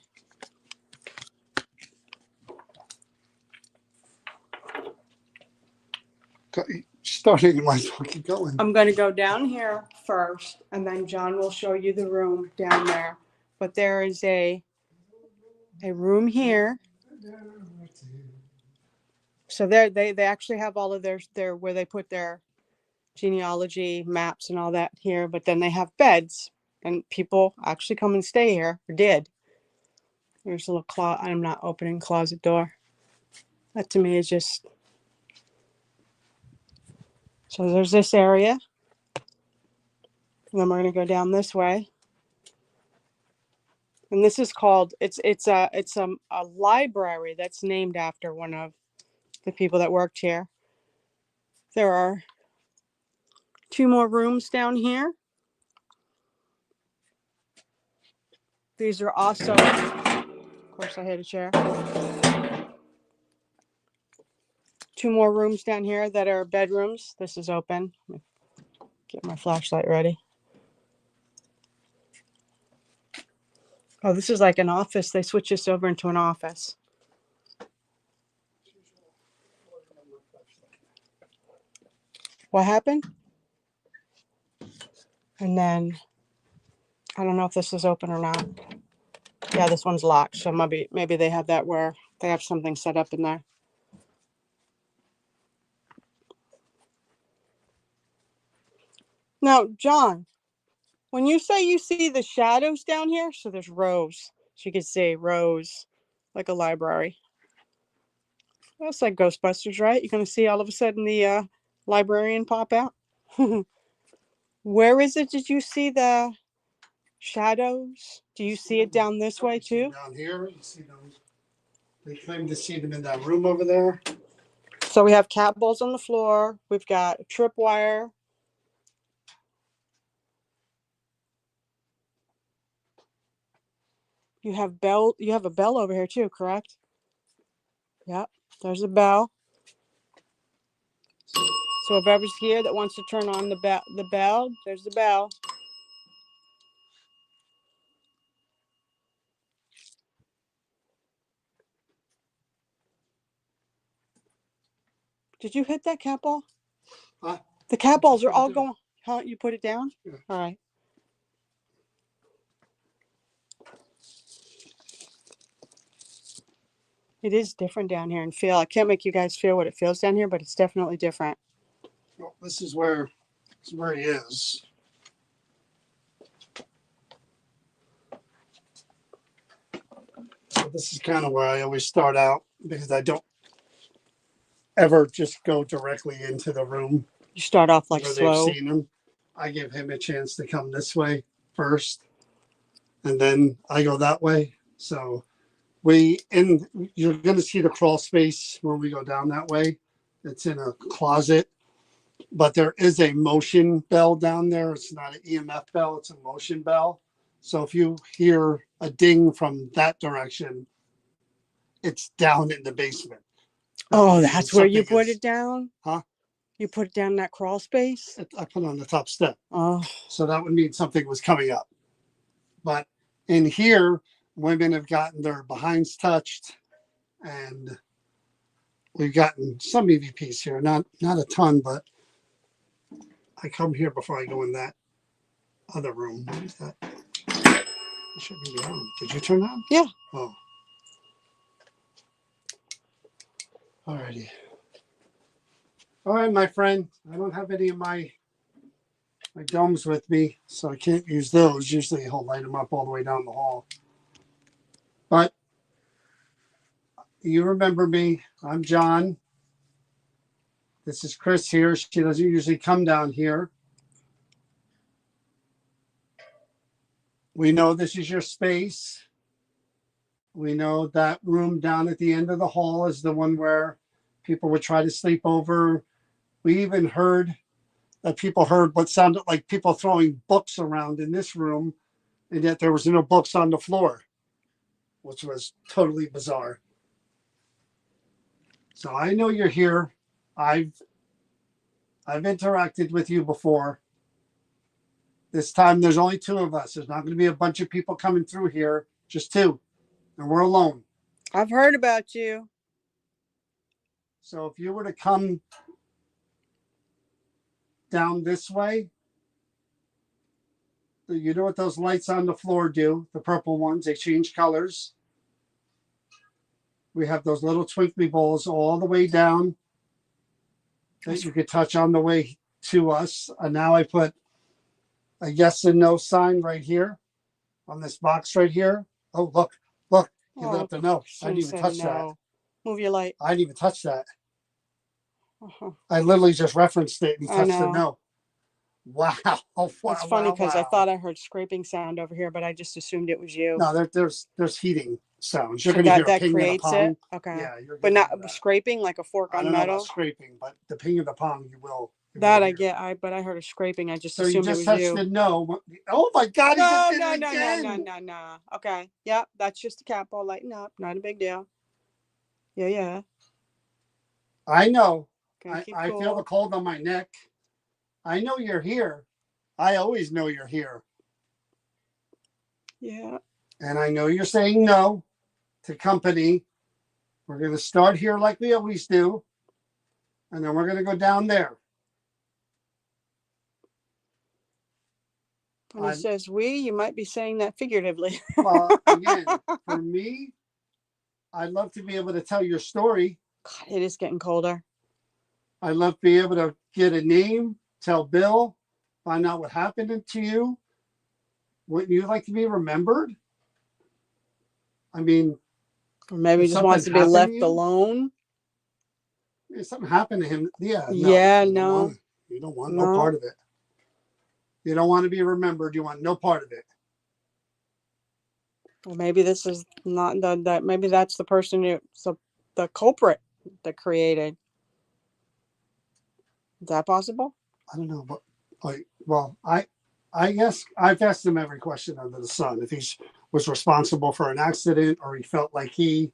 Starting, might as well keep going. I'm going to go down here first, and then John will show you the room down there. But there is a room here. So they actually have all of their where they put their genealogy maps and all that here. But then they have beds, and people actually come and stay here, or did. There's a little closet. I'm not opening closet door. That to me is just. So there's this area. And then we're going to go down this way. And this is called, it's a library that's named after one of the people that worked here. There are 2 more rooms down here. These are also, of course I hit a chair. 2 more rooms down here that are bedrooms. This is open. Let me get my flashlight ready. Oh, this is like an office. They switched this over into an office. What happened? And then, I don't know if this is open or not. Yeah, this one's locked. So maybe they have that where they have something set up in there. Now, John, when you say you see the shadows down here, so there's rows. So you can see rows, like a library. That's like Ghostbusters, right? You're going to see all of a sudden the librarian pop out. Where is it? Did you see the shadows? Do you see it down this way too? Down here, you see them. They claim to see them in that room over there. So we have cat balls on the floor. We've got tripwire. You have a bell over here too, correct? Yep, there's a bell. So if whoever's here that wants to turn on the bell, there's the bell. Did you hit that cat ball? Huh? The cat balls are Put it all down. going. Huh? You put it down? Yeah. All right. It is different down here in feel. I can't make you guys feel what it feels down here, but it's definitely different. Well, this is where he is. So this is kind of where I always start out because I don't ever just go directly into the room You start off like where slow. they've seen him. I give him a chance to come this way first, and then I go that way. So you're going to see the crawl space when we go down that way. It's in a closet, but there is a motion bell down there. It's not an EMF bell, it's a motion bell. So if you hear a ding from that direction, it's down in the basement. Oh, that's where you Something put is- it down? Huh? You put it down in that crawl space? I put it on the top step. Oh, So that would mean something was coming up. But in here, women have gotten their behinds touched, and we've gotten some EVPs here. Not a ton, but I come here before I go in that other room. What is that? It should be on. Did you turn on? Yeah. Oh. Alrighty. All right, my friend. I don't have any of my domes with me, so I can't use those. Usually he'll light them up all the way down the hall. But you remember me. I'm John. This is Chris here. She doesn't usually come down here. We know this is your space. We know that room down at the end of the hall is the one where people would try to sleep over. We even heard that people heard what sounded like people throwing books around in this room, and yet there was no books on the floor, which was totally bizarre. So I know you're here. I've interacted with you before. This time there's only 2 of us. There's not going to be a bunch of people coming through here, just 2, and we're alone. I've heard about you. So if you were to come down this way, you know what those lights on the floor do, the purple ones, they change colors. We have those little twinkly balls all the way down that you could touch on the way to us. And now I put a yes and no sign right here on this box right here. Oh, look, he lit up the no. I didn't even touch that. Move your light. I didn't even touch that. Uh-huh. I literally just referenced it and he I touched the know. no. Wow. Wow, It's funny wow, because I wow. thought I heard scraping sound over here, but I just assumed it was you. No, there's heating sounds. You're So gonna hear a that ping and a creates pong. it? Okay. Yeah, you're But gonna not hear that. scraping like a fork I on don't know about metal? scraping, but the ping and the pong you That will I hear. get, but I heard a scraping. I just So you assumed it just was touched you. the no. Oh my God, he just No, did no, it no, no, no, again. no, no. Okay. Yep. That's just a cat ball lighting up. Not a big deal. Yeah, yeah. I know. Gonna keep I feel the cool. cold on my neck. I know you're here. I always know you're here. Yeah. And I know you're saying no to company. We're going to start here like we always do. And then we're going to go down there. When he I'm, says we, you might be saying that figuratively. well, again, for me, I'd love to be able to tell your story. God, it is getting colder. I'd love to be able to get a name, tell Bill, find out what happened to you. Wouldn't you like to be remembered? I mean, Or maybe he if just wants something to be happened to left you, alone. if something happened to him, yeah, no, Yeah, you don't no. want it. You don't want no No. part of it. You don't want to be remembered. You want no part of it. Well, maybe this is not that. Maybe that's the person who, so the culprit that created. Is that possible? I don't know, but like, well, I guess I've asked him every question under the sun. If he was responsible for an accident, or he felt like he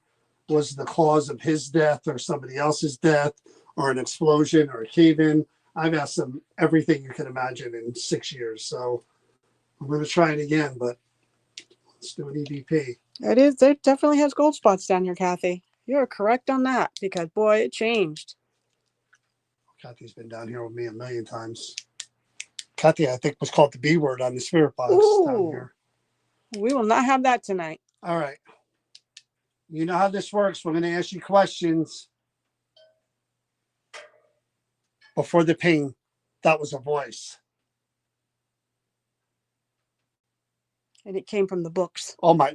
was the cause of his death, or somebody else's death, or an explosion, or a cave-in. I've asked him everything you can imagine in 6 years. So I'm going to try it again, but let's do an EVP. It is. It definitely has gold spots down here, Kathy. You're correct on that because boy, it changed. Kathy's been down here with me a million times. Kathy, I think, was called the B word on the spirit box down Ooh, here. we will not have that tonight. All right. You know how this works. We're going to ask you questions before the ping. That was a voice. And it came from the books. Oh my,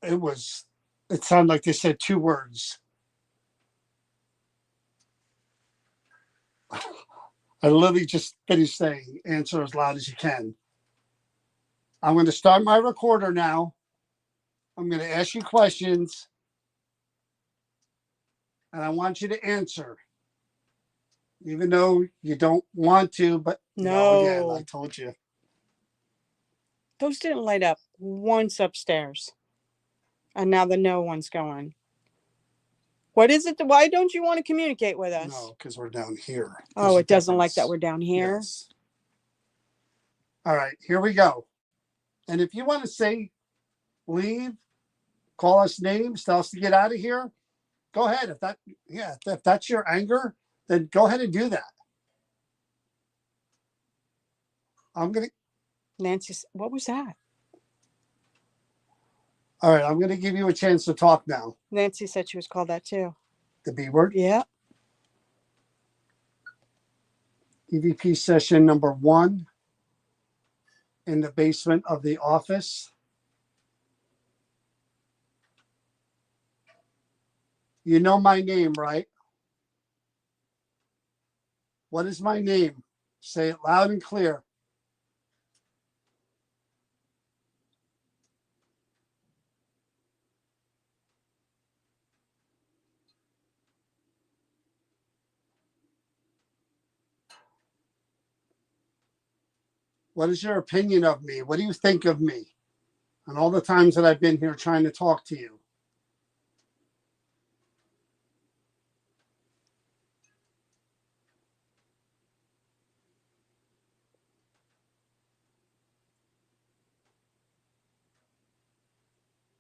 it sounded like they said 2 words. I literally just finished saying, answer as loud as you can. I'm going to start my recorder now. I'm going to ask you questions. And I want you to answer. Even though you don't want to, but again, No, I told you. those didn't light up once upstairs. And now the no one's going. What is it? Why don't you want to communicate with us? No, because we're down here. Oh, There's it doesn't like difference. that we're down here. Yes. All right, here we go. And if you want to say, leave, call us names, tell us to get out of here, go ahead. If that's your anger, then go ahead and do that. I'm going to, Nancy, what was that? all right, I'm going to give you a chance to talk now. Nancy said she was called that too. The B word. Yeah. EVP session number 1 in the basement of the office. You know my name, right? What is my name? Say it loud and clear. What is your opinion of me? What do you think of me? And all the times that I've been here trying to talk to you.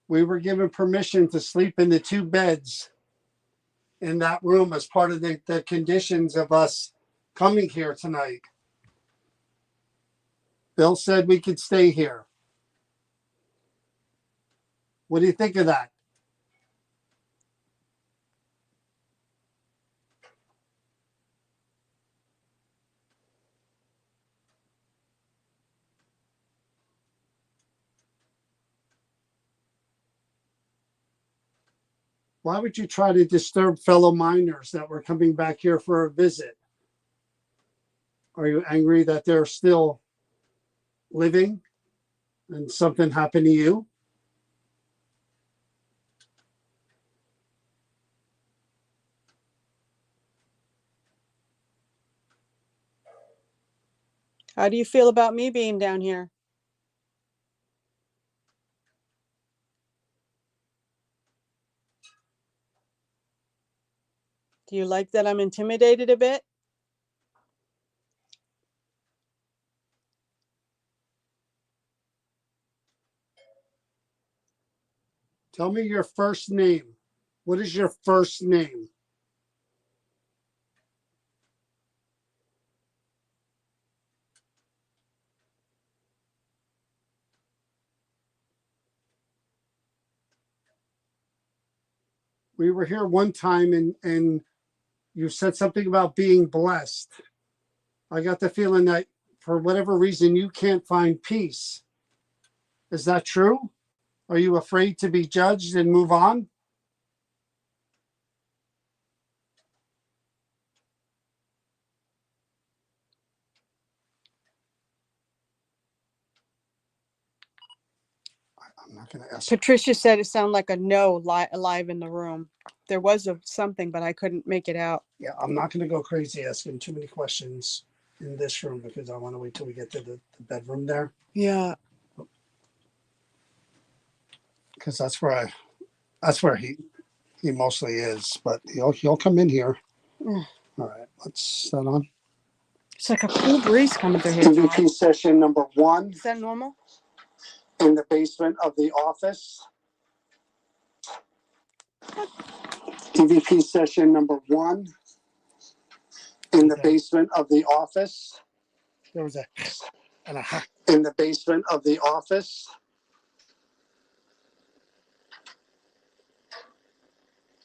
We were given permission to sleep in the 2 beds in that room as part of the conditions of us coming here tonight. Bill said we could stay here. What do you think of that? Why would you try to disturb fellow miners that were coming back here for a visit? Are you angry that they're still living and something happened to you? How do you feel about me being down here? Do you like that I'm intimidated a bit? Tell me your first name. What is your first name? We were here one time and you said something about being blessed. I got the feeling that for whatever reason you can't find peace. Is that true? Are you afraid to be judged and move on? I'm not going to ask. Patricia said it sounded like a no alive in the room. There was something, but I couldn't make it out. Yeah, I'm not going to go crazy asking too many questions in this room because I want to wait till we get to the bedroom there. Yeah. Because that's where he mostly is, but he'll come in here. Mm. All right, let's set on. It's like a cool breeze coming through here. MVP session number 1 Is that normal? in the basement of the office. MVP session number 1 in the basement of the office. There was in the basement of the office.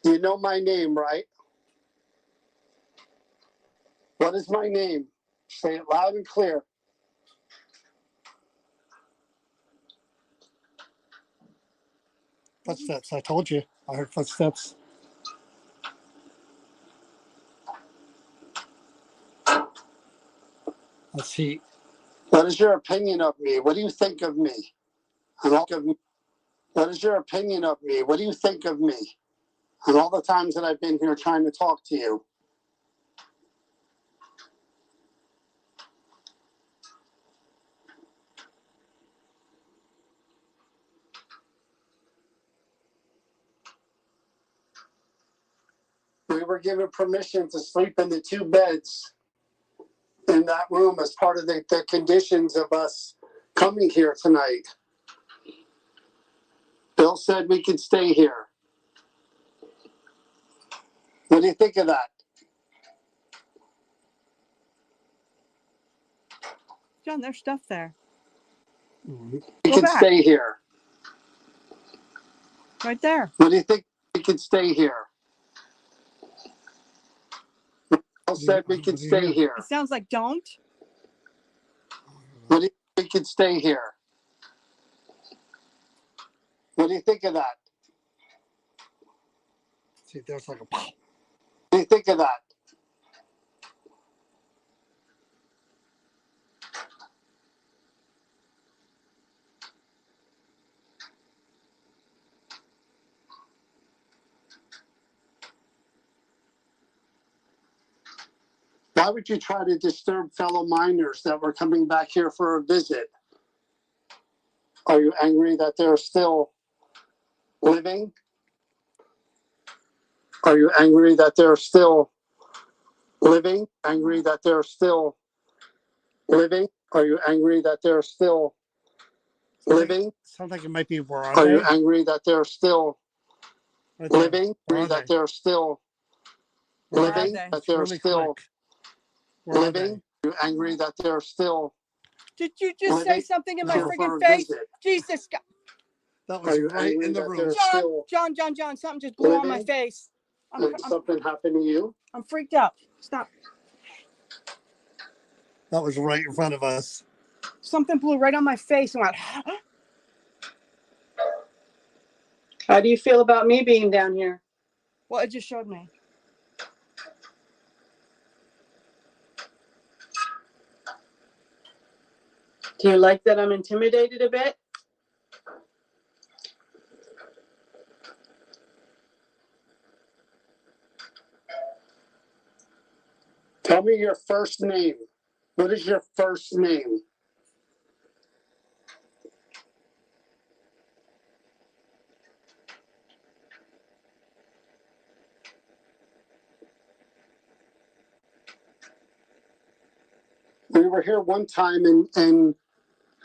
You know my name, right? What is my name? Say it loud and clear. Footsteps. I told you. I heard footsteps. Let's see. What is your opinion of me? What do you think of me? What is your opinion of me? What do you think of me? And all the times that I've been here trying to talk to you. We were given permission to sleep in the 2 beds in that room as part of the conditions of us coming here tonight. Bill said we could stay here. What do you think of that? John, there's stuff there. We could stay here. Right there. What do you think? We could stay here. Bill said we could stay here. It sounds like don't. What do you think? We could stay here. What do you think of that? See, there's like a pop. What do you think of that? Why would you try to disturb fellow miners that were coming back here for a visit? Are you angry that they're still living? Are you angry that they're still living? Angry that they're still living? Are you angry that they're still living? Sounds like it might be where Are you angry that they're still right there. living? Where are Angry that they? they're still Where are living? they? That they're Really still quick. Where are living? Are you angry that they're still Did you just say living? something in my Here for freaking a face? visit. Jesus God. That Are was you right angry in the that room. they're John, still John, something just blew on my living? face. And something happened to you? I'm freaked out. Stop. That was right in front of us. Something blew right on my face and went. How do you feel about me being down here? Well, it just showed me. Do you like that I'm intimidated a bit? Tell me your first name. What is your first name? We were here one time and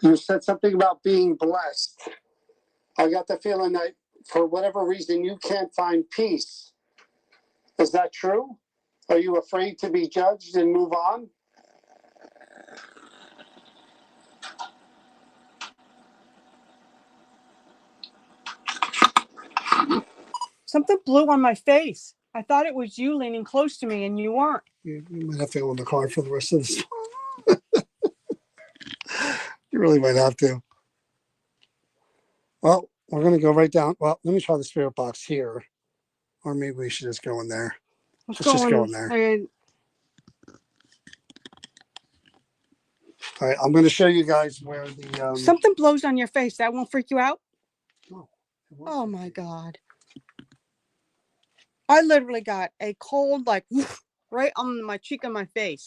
you said something about being blessed. I got the feeling that for whatever reason you can't find peace. Is that true? Are you afraid to be judged and move on? Something blew on my face. I thought it was you leaning close to me and you weren't. You might have to go in the car for the rest of this. You really might have to. Well, we're going to go right down. Well, let me try the spirit box here. Or maybe we should just go in there. Let's Let's just go in there. All right, I'm going to show you guys where the... Something blows on your face. That won't freak you out? No, it won't Oh freak my you. God. I literally got a cold, like, right on my cheek and my face.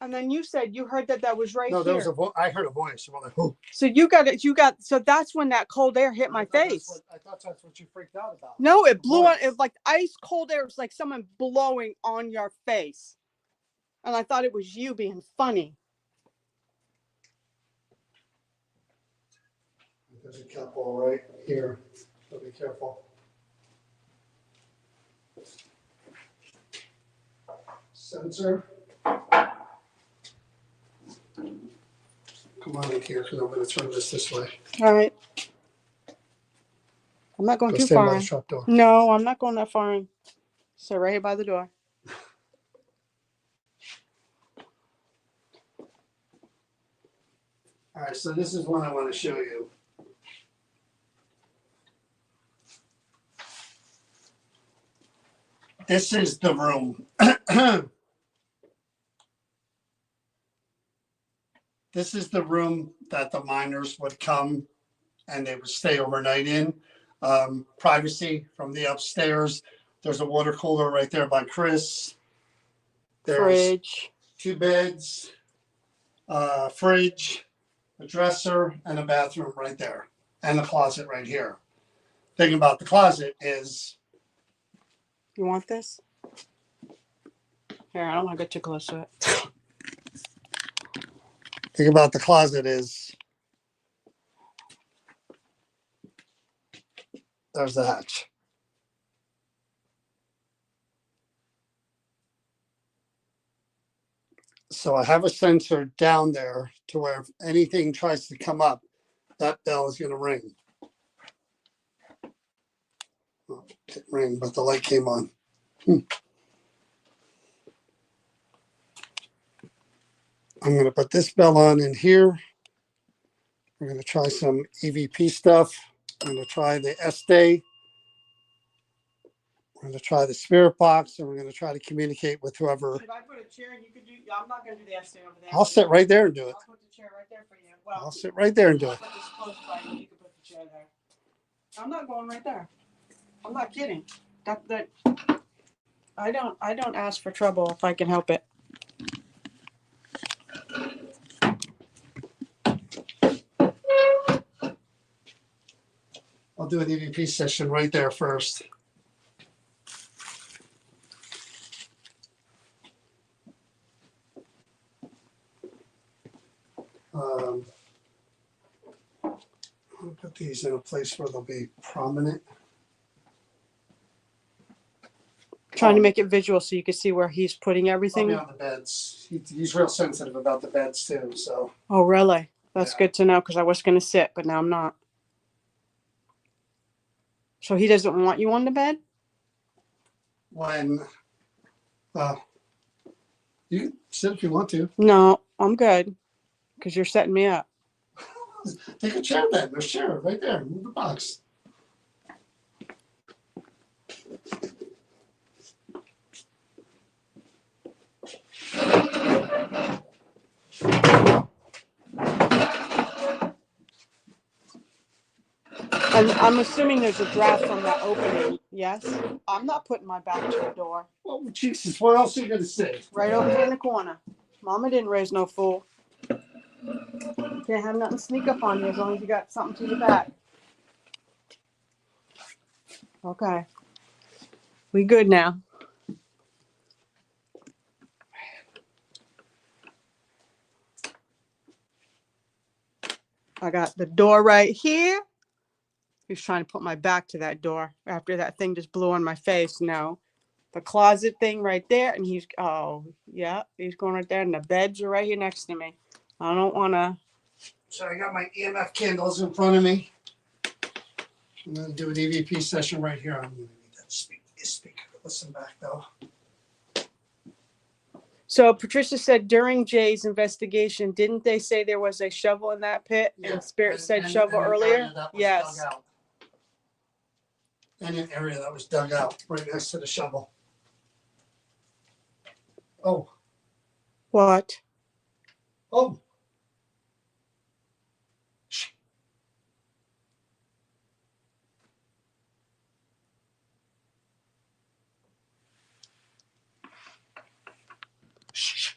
And then you said you heard that was right No, there here. was I heard a voice. I'm like, who? So so that's when that cold air hit my face. I thought that's what you freaked out about. No, it blew on, Voice. it like ice cold air. It was like someone blowing on your face. And I thought it was you being funny. There's a couple right here, so be careful. Sensor. Come on in here, because I'm going to turn this way. All right. I'm not going Go too stand by far the in. trap door. No, I'm not going that far in. So right here by the door. All right, so this is one I want to show you. This is the room. This is the room that the miners would come and they would stay overnight in. Privacy from the upstairs. There's a water cooler right there by Chris. There's Fridge. 2 beds, fridge, a dresser, and a bathroom right there, and a closet right here. Thing about the closet is, You want this? Here, I don't want to get too close to it. thing about the closet is, there's the hatch. So I have a sensor down there to where if anything tries to come up, that bell is going to ring. Well, it didn't ring, but the light came on. I'm going to put this bell on in here. We're going to try some EVP stuff. I'm going to try the S-Day. We're going to try the spirit box, and we're going to try to communicate with whoever. Should I put a chair and you could do? I'm not going to do the S over there. I'll sit right there and do it. I'll put the chair right there for you. Well, I'll sit right there and do I'll it. put this close by you. You can put the chair there. I'm not going right there. I'm not kidding. That I don't ask for trouble if I can help it. I'll do an EVP session right there first. I'll put these in a place where they'll be prominent. Trying to make it visual so you can see where he's putting Probably everything. on the beds. He's real sensitive about the beds too. So Oh, really? That's Yeah. good to know because I was going to sit, but now I'm not. So he doesn't want you on the bed? when you can sit if you want to. No, I'm good because you're setting me up. Take a chair then. There's a chair right there. Move the box. And I'm assuming there's a draft from that opening, yes? I'm not putting my back to the door. Oh, Jesus, what else are you gonna say? Right over here in the corner. Mama didn't raise no fool. Can't have nothing sneak up on you as long as you got something to your back. Okay. We good now. I got the door right here. He was trying to put my back to that door after that thing just blew on my face. No. The closet thing right there. And he's, oh, yeah, he's going right there. And the beds are right here next to me. I don't want to. So I got my EMF candles in front of me. I'm gonna do an EVP session right here. I'm gonna need that speaker. Listen back though. So Patricia said during Jay's investigation, didn't they say there was a shovel in that pit? Yeah, And Spirit said and shovel an earlier? area that was Yes. dug out. And an area that was dug out right next to the shovel. Oh, What? oh. Shh.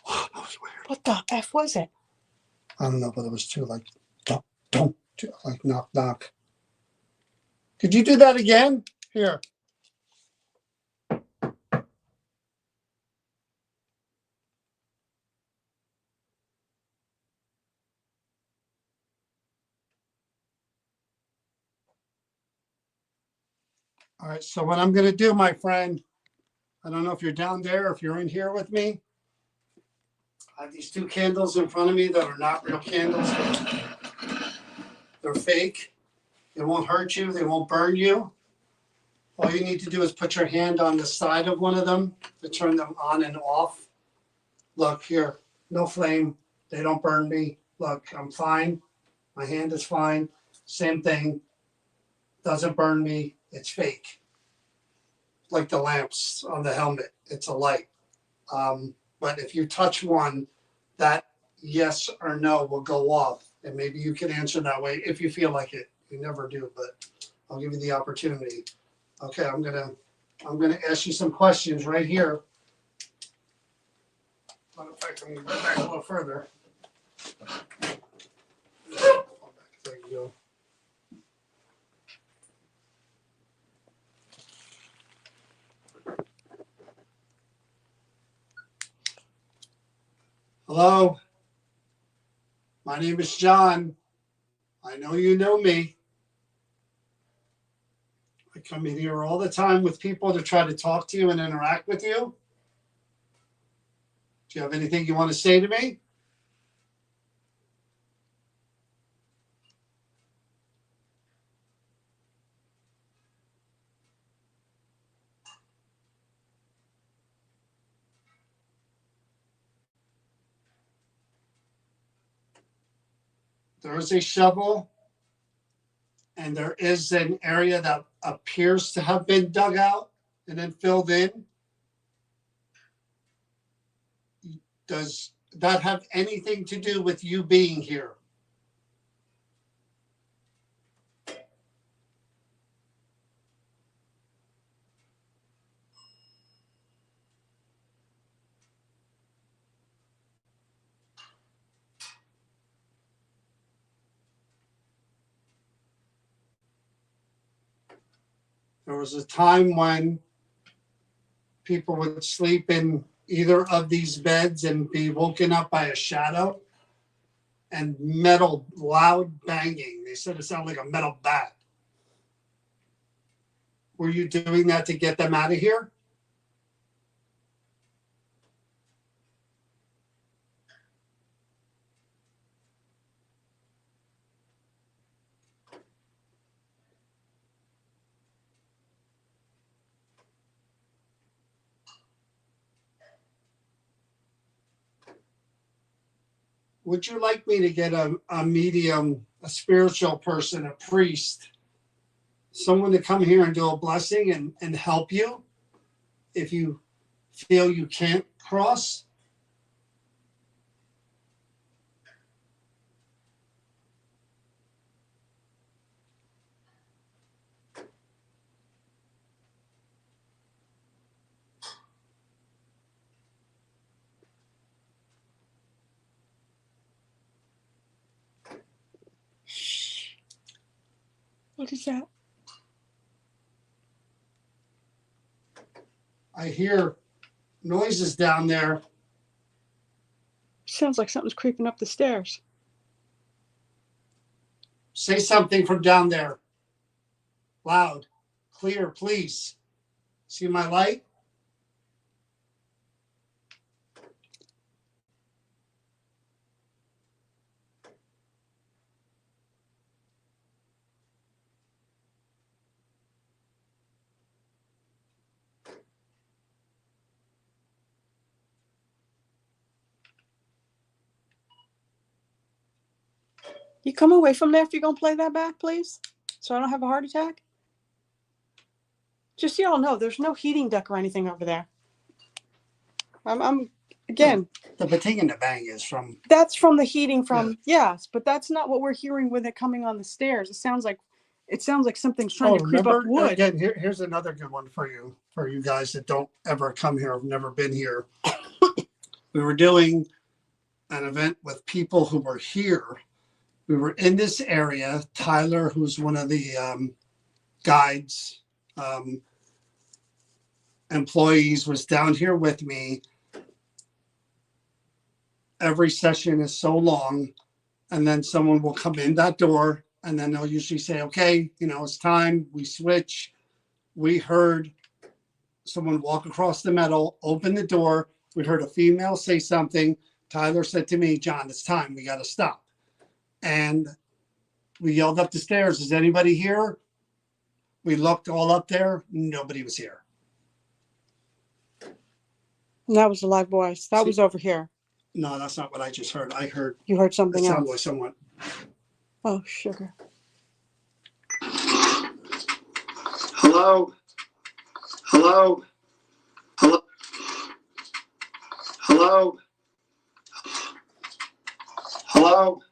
That was weird. What the F was it? I don't know, but it was too like, don't, like knock, knock. Could you do that again? Here. All right, so what I'm gonna do, my friend, I don't know if you're down there, if you're in here with me. I have these two candles in front of me that are not real candles. They're fake. They won't hurt you. They won't burn you. All you need to do is put your hand on the side of one of them to turn them on and off. Look here, no flame. They don't burn me. Look, I'm fine. My hand is fine. Same thing. Doesn't burn me. It's fake. Like the lamps on the helmet. It's a light. But if you touch one, that yes or no will go off. And maybe you can answer that way if you feel like it. You never do, but I'll give you the opportunity. Okay, I'm gonna ask you some questions right here. Matter of fact, I'm gonna go back a little further. There you go. Hello, my name is John. I know you know me. I come in here all the time with people to try to talk to you and interact with you. Do you have anything you want to say to me? There is a shovel and there is an area that appears to have been dug out and then filled in. Does that have anything to do with you being here? There was a time when people would sleep in either of these beds and be woken up by a shadow and metal loud banging. They said it sounded like a metal bat. Were you doing that to get them out of here? would you like me to get a medium, a spiritual person, a priest, someone to come here and do a blessing and help you if you feel you can't cross? What is that? I hear noises down there. Sounds like something's creeping up the stairs. Say something from down there. Loud, clear, please. See my light? You come away from there if you're gonna play that back, please, so I don't have a heart attack. Just so y'all know, there's no heating duct or anything over there. I'm again. The bating and the bang is from. That's from the heating from yes, but that's not what we're hearing with it coming on the stairs. It sounds like something's trying to creep up wood. Again, here's another good one for you guys that don't ever come here, have never been here. We were doing an event with people who were here. We were in this area. Tyler, who's one of the guides, employees, was down here with me. Every session is so long, and then someone will come in that door, and then they'll usually say, okay, it's time. We switch. We heard someone walk across the metal, open the door. We heard a female say something. Tyler said to me, John, it's time. We got to stop. And we yelled up the stairs, is anybody here? We looked all up there. Nobody was here. And that was a live voice. That was over here. No, that's not what I just heard. I heard You heard it something sounded else. like someone. Oh, sugar. Hello? Hello? Hello? Hello? Hello?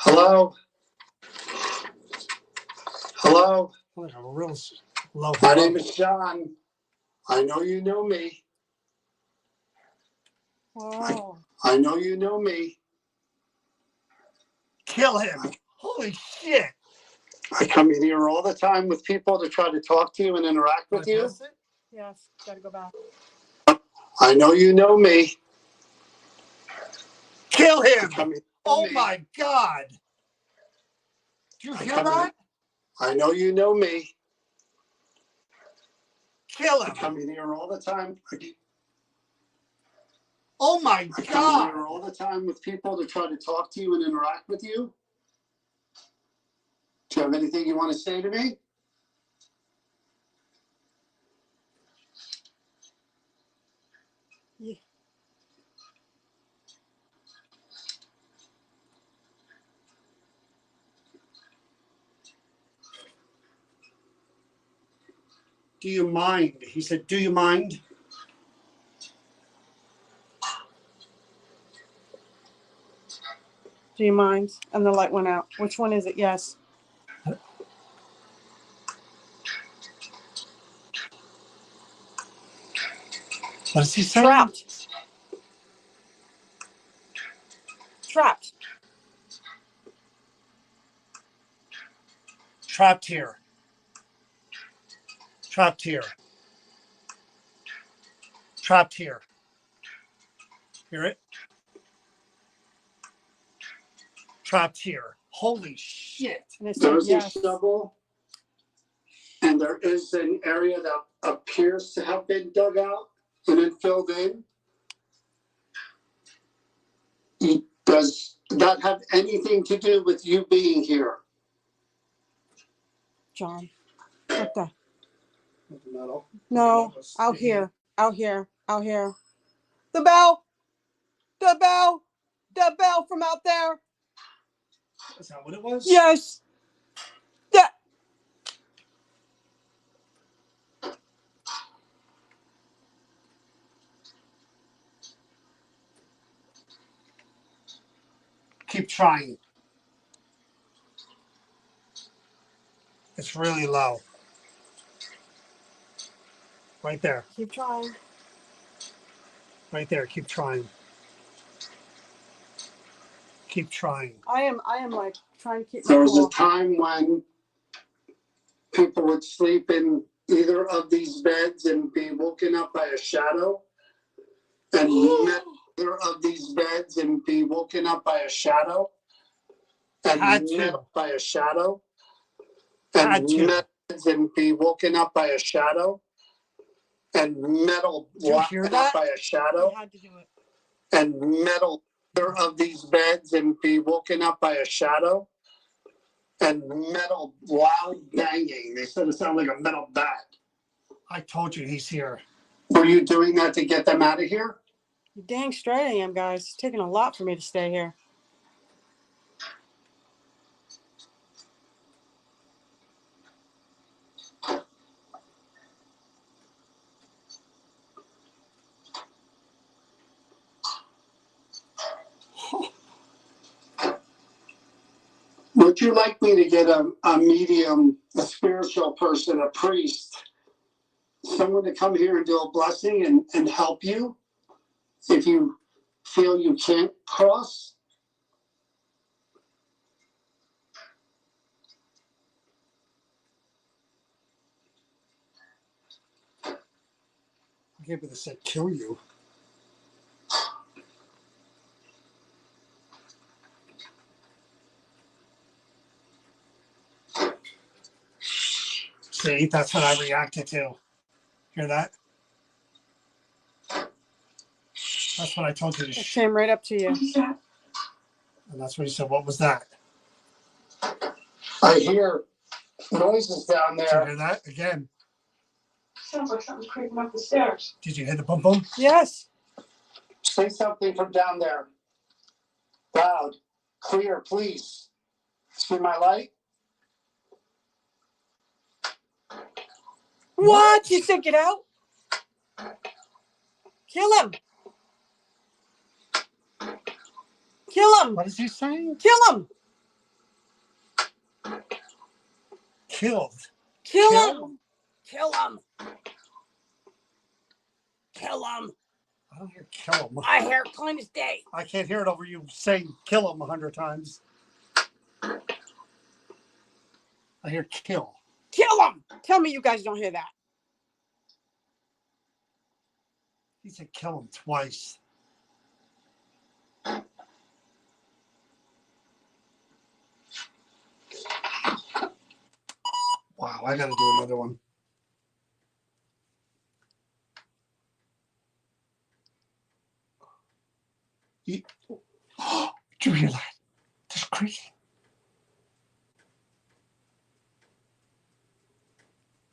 Hello? Hello? I have a real low. My name is John. I know you know me. Wow. I know you know me. Kill him. Holy shit. I come in here all the time with people to try to talk to you and interact with you. Yes, gotta go back. I know you know me. Kill him. Oh my God. Did you hear that? I know you know me. Kill him. I come in here all the time. Oh my God. I come in here all the time with people to try to talk to you and interact with you. Do you have anything you want to say to me? Yeah. Do you mind? He said, do you mind? Do you mind? And the light went out. Which one is it? Yes. What is he saying? Trapped. Trapped. Trapped here. Trapped here. Trapped here. Hear it? Trapped here. Holy shit. There's yes. a shovel, and there is an area that appears to have been dug out and then filled in. Does that have anything to do with you being here? John. What the? Metal. No. Out here. Out here. Out here. The bell. The bell. The bell from out there. Is that what it was? Yes. That. Keep trying. It's really low. Right there. Keep trying. Right there. Keep trying. Keep trying. I am like trying to keep. There was a cool. time when people would sleep in either of these beds and be woken up by a shadow. And either of these beds and be woken up by a shadow. And by a shadow. And beds and be woken up by a shadow. And metal woken up by a shadow. I had to do it. And metal of these beds and be woken up by a shadow. And metal loud banging. They said it sounded like a metal bat. I told you he's here. Were you doing that to get them out of here? You dang straight I am, guys. It's taking a lot for me to stay here. Would you like me to get a medium, a spiritual person, a priest, someone to come here and do a blessing and help you if you feel you can't cross? I gave it a said kill you. See, that's what I reacted to. Hear that? That's what I told you to It came right up to you. And that's what he said. What was that? I hear noises down there. Did you hear that again? Sounds like something's creeping up the stairs. Did you hear the boom boom? Yes. Say something from down there. Loud, clear, please. See my light? What? You said get out? Kill him. Kill him. What is he saying? Kill him. Killed. Kill Kill? him. Kill him. Kill him. I don't hear kill him. I hear clean as day. I can't hear it over you saying kill him 100 times. I hear kill. Kill him. Tell me you guys don't hear that. He said kill him twice. Wow, I gotta do another one. Did you hear that? Just creaking.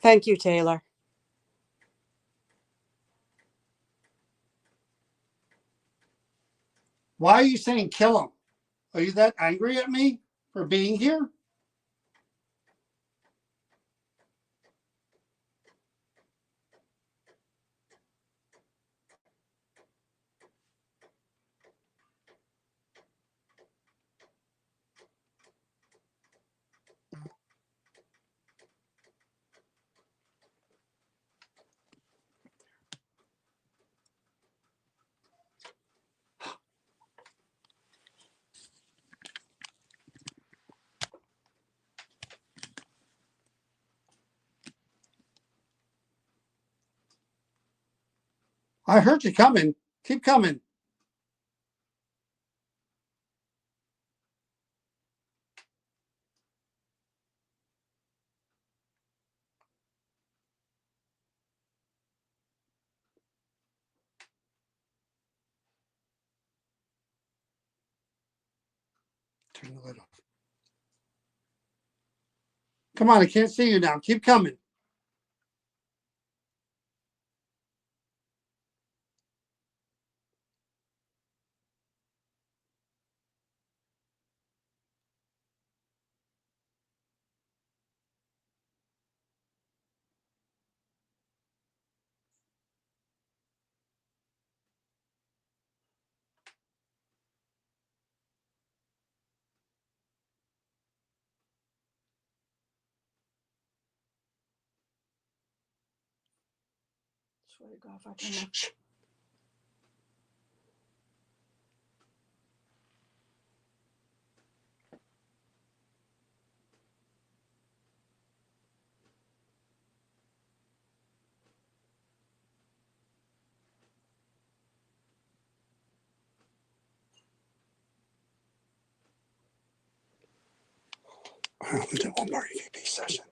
Thank you, Taylor. Why are you saying kill him? Are you that angry at me for being here? I heard you coming. Keep coming. Turn the lid off. Come on, I can't see you now. Keep coming. swear to God, if I turn my I'll do one more EVP session.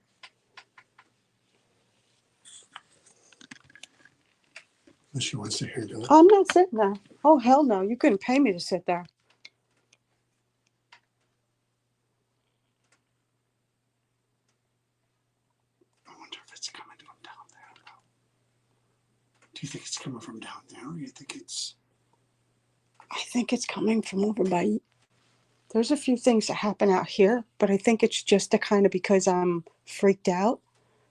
Unless she wants to hear do it. I'm not sitting there. Oh, hell no. You couldn't pay me to sit there. I wonder if it's coming from down there. Do you think it's coming from down there, or you think it's? I think it's coming from over by. There's a few things that happen out here, but I think it's just a kind of because I'm freaked out.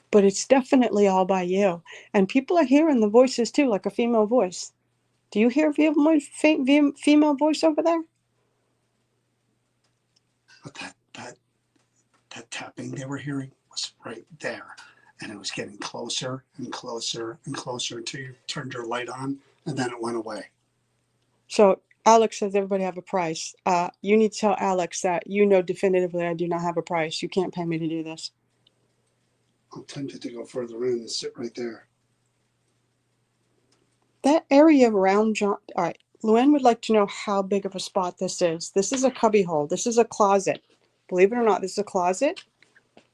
But it's definitely all by you. And people are hearing the voices too, like a female voice. Do you hear female voice over there? But that tapping they were hearing was right there, and it was getting closer and closer and closer until you turned your light on, and then it went away. So Alex says everybody have a price. You need to tell Alex that you know definitively I do not have a price. You can't pay me to do this. I'm tempted to go further in and sit right there. That area around John. All right. Luann would like to know how big of a spot this is. This is a cubby hole. This is a closet. Believe it or not, this is a closet.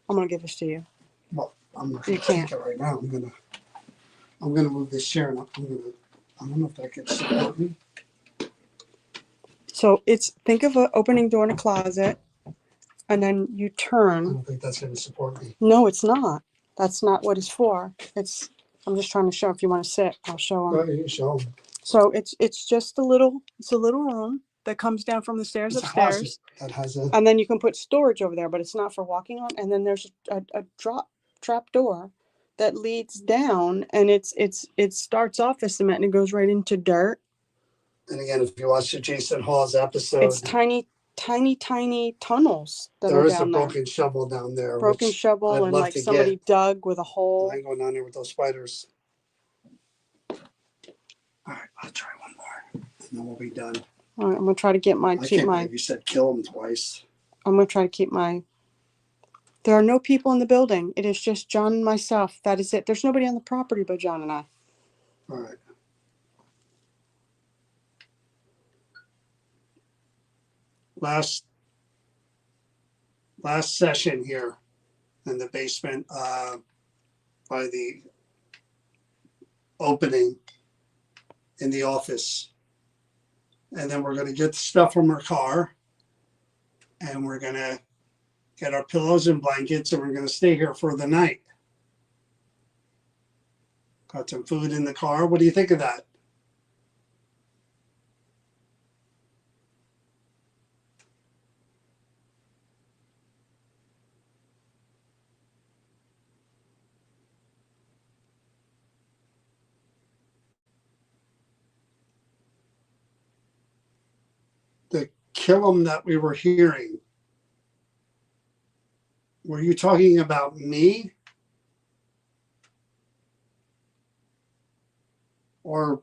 I'm going to give this to you. Well, I'm not You gonna take can't. it right now. I'm gonna move this chair, and I don't know if that can support me. So think of an opening door in a closet, and then you I turn. don't think that's gonna support me. No, it's not. That's not what it's for. I'm just trying to show. If you want to sit, I'll show them. Oh, you show 'em. So it's just a little room that comes down from the stairs It's a closet upstairs, that has a. and then you can put storage over there, but it's not for walking on. And then there's a trap door that leads down, and it starts off as cement and it goes right into dirt. And again, if you watch the Jason Hawes episode, It's tiny tunnels that there are is a down there. broken shovel down there. Broken which shovel, I'd and love like to somebody get. dug with a hole. I ain't going down there with those spiders. All right, I'll try one more, and then we'll be done. All right, I'm gonna try to get I can't believe you said kill him twice. I'm gonna try to keep my. There are no people in the building. It is just John and myself. That is it. There's nobody on the property but John and I. All right. Last session here in the basement by the opening in the office. And then we're going to get the stuff from her car, and we're going to get our pillows and blankets, and we're going to stay here for the night. Got some food in the car. What do you think of that? The Killam that we were hearing, were you talking about me? Or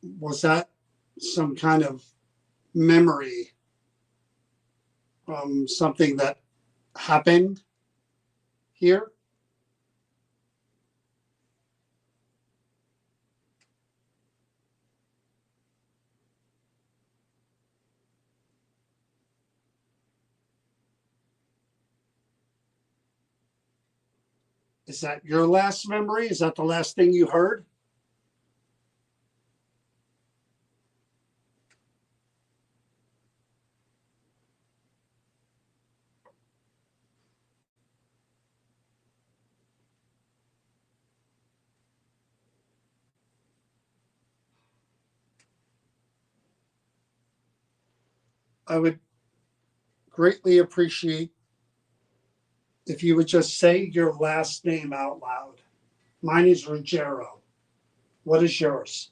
was that some kind of memory from something that happened here? Is that your last memory? Is that the last thing you heard? I would greatly appreciate if you would just say your last name out loud. Mine is Ruggiero. What is yours?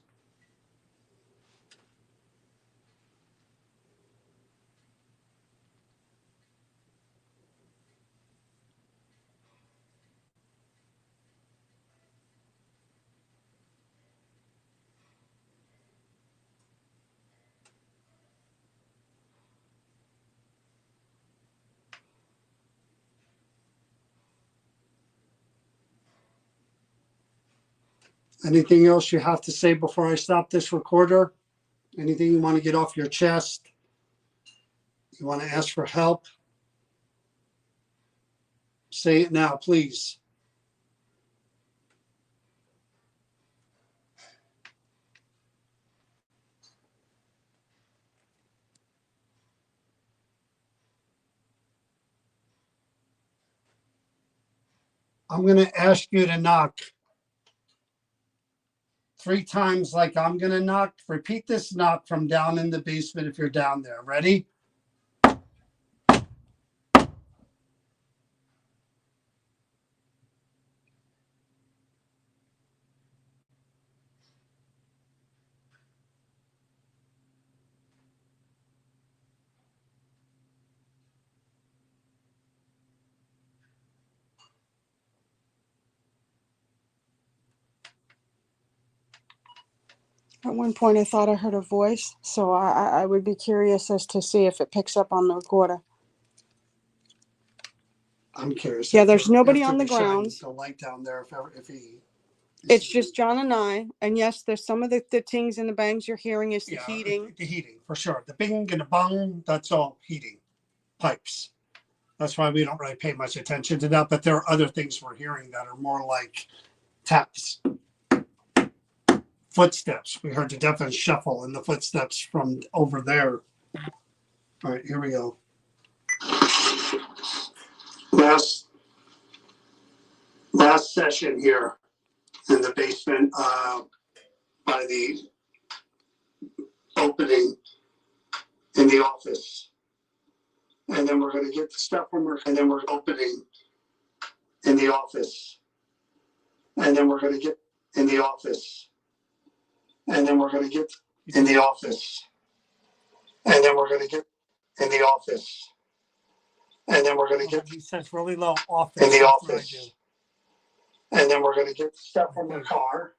Anything else you have to say before I stop this recorder? Anything you want to get off your chest? You want to ask for help? Say it now, please. I'm going to ask you to knock 3 times like I'm going to knock. Repeat this knock from down in the basement if you're down there. Ready? At one point, I thought I heard a voice, so I would be curious as to see if it picks up on the recorder. I'm curious. Yeah, there's nobody After on the we shine grounds. The light down there, if he. It's just John and I. And yes, there's some of the tings and the bangs you're hearing is the heating. The heating, for sure. The bing and the bung, that's all heating pipes. That's why we don't really pay much attention to that. But there are other things we're hearing that are more like taps, footsteps. We heard the definite shuffle in the footsteps from over there. All right, here we go. Last session here in the basement by the opening in the office. And then we're going to get the stuff from her, and then we're opening in the office. And then we're going to get in the office. And then we're going to get in the office. And then we're going to get in the office. And then we're going to get. He says really low office. In the office. And then we're going to get stuff from the car.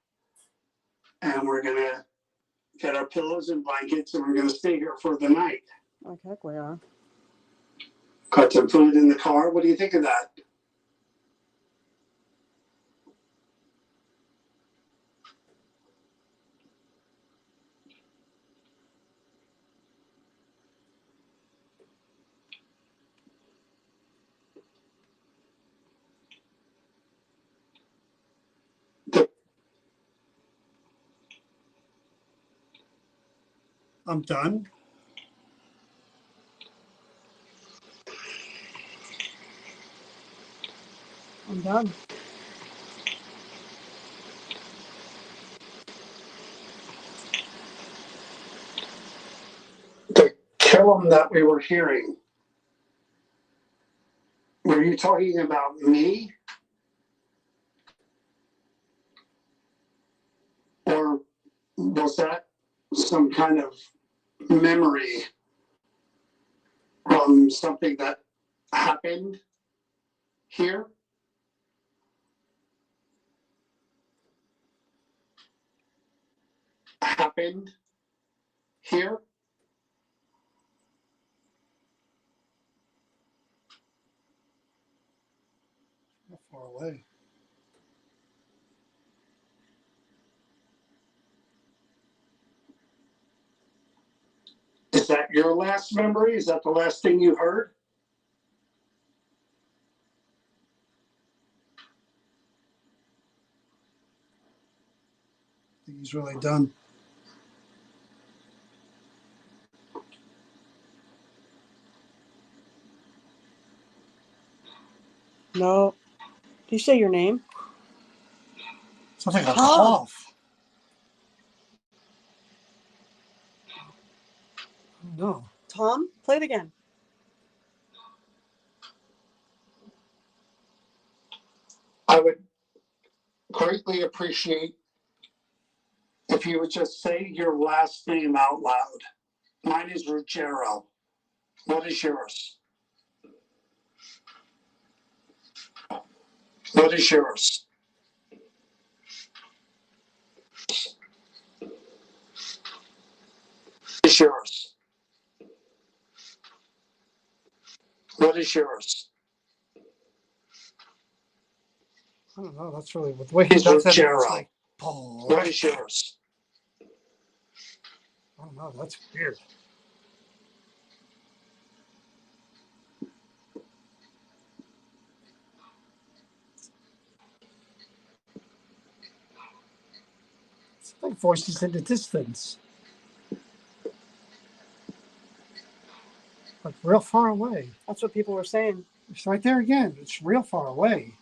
And we're going to get our pillows and blankets, and we're going to stay here for the night. Like heck we are. Got some food in the car. What do you think of that? I'm done. I'm done. The Killam that we were hearing, were you talking about me? Or was that some kind of memory from something that happened here? Happened here? How far away? Is that your last memory? Is that the last thing you heard? I think he's really done. No. Do you say your name? Sounds like a Tom. cough. No. Tom, play it again. I would greatly appreciate if you would just say your last name out loud. Mine is Ruggiero. What is yours? What is yours? What is yours? What is yours? I don't know. That's really the way he does it. It's like, What is yours? I don't know. That's weird. It's like voices in the distance. Like real far away. That's what people were saying. It's right there again. It's real far away.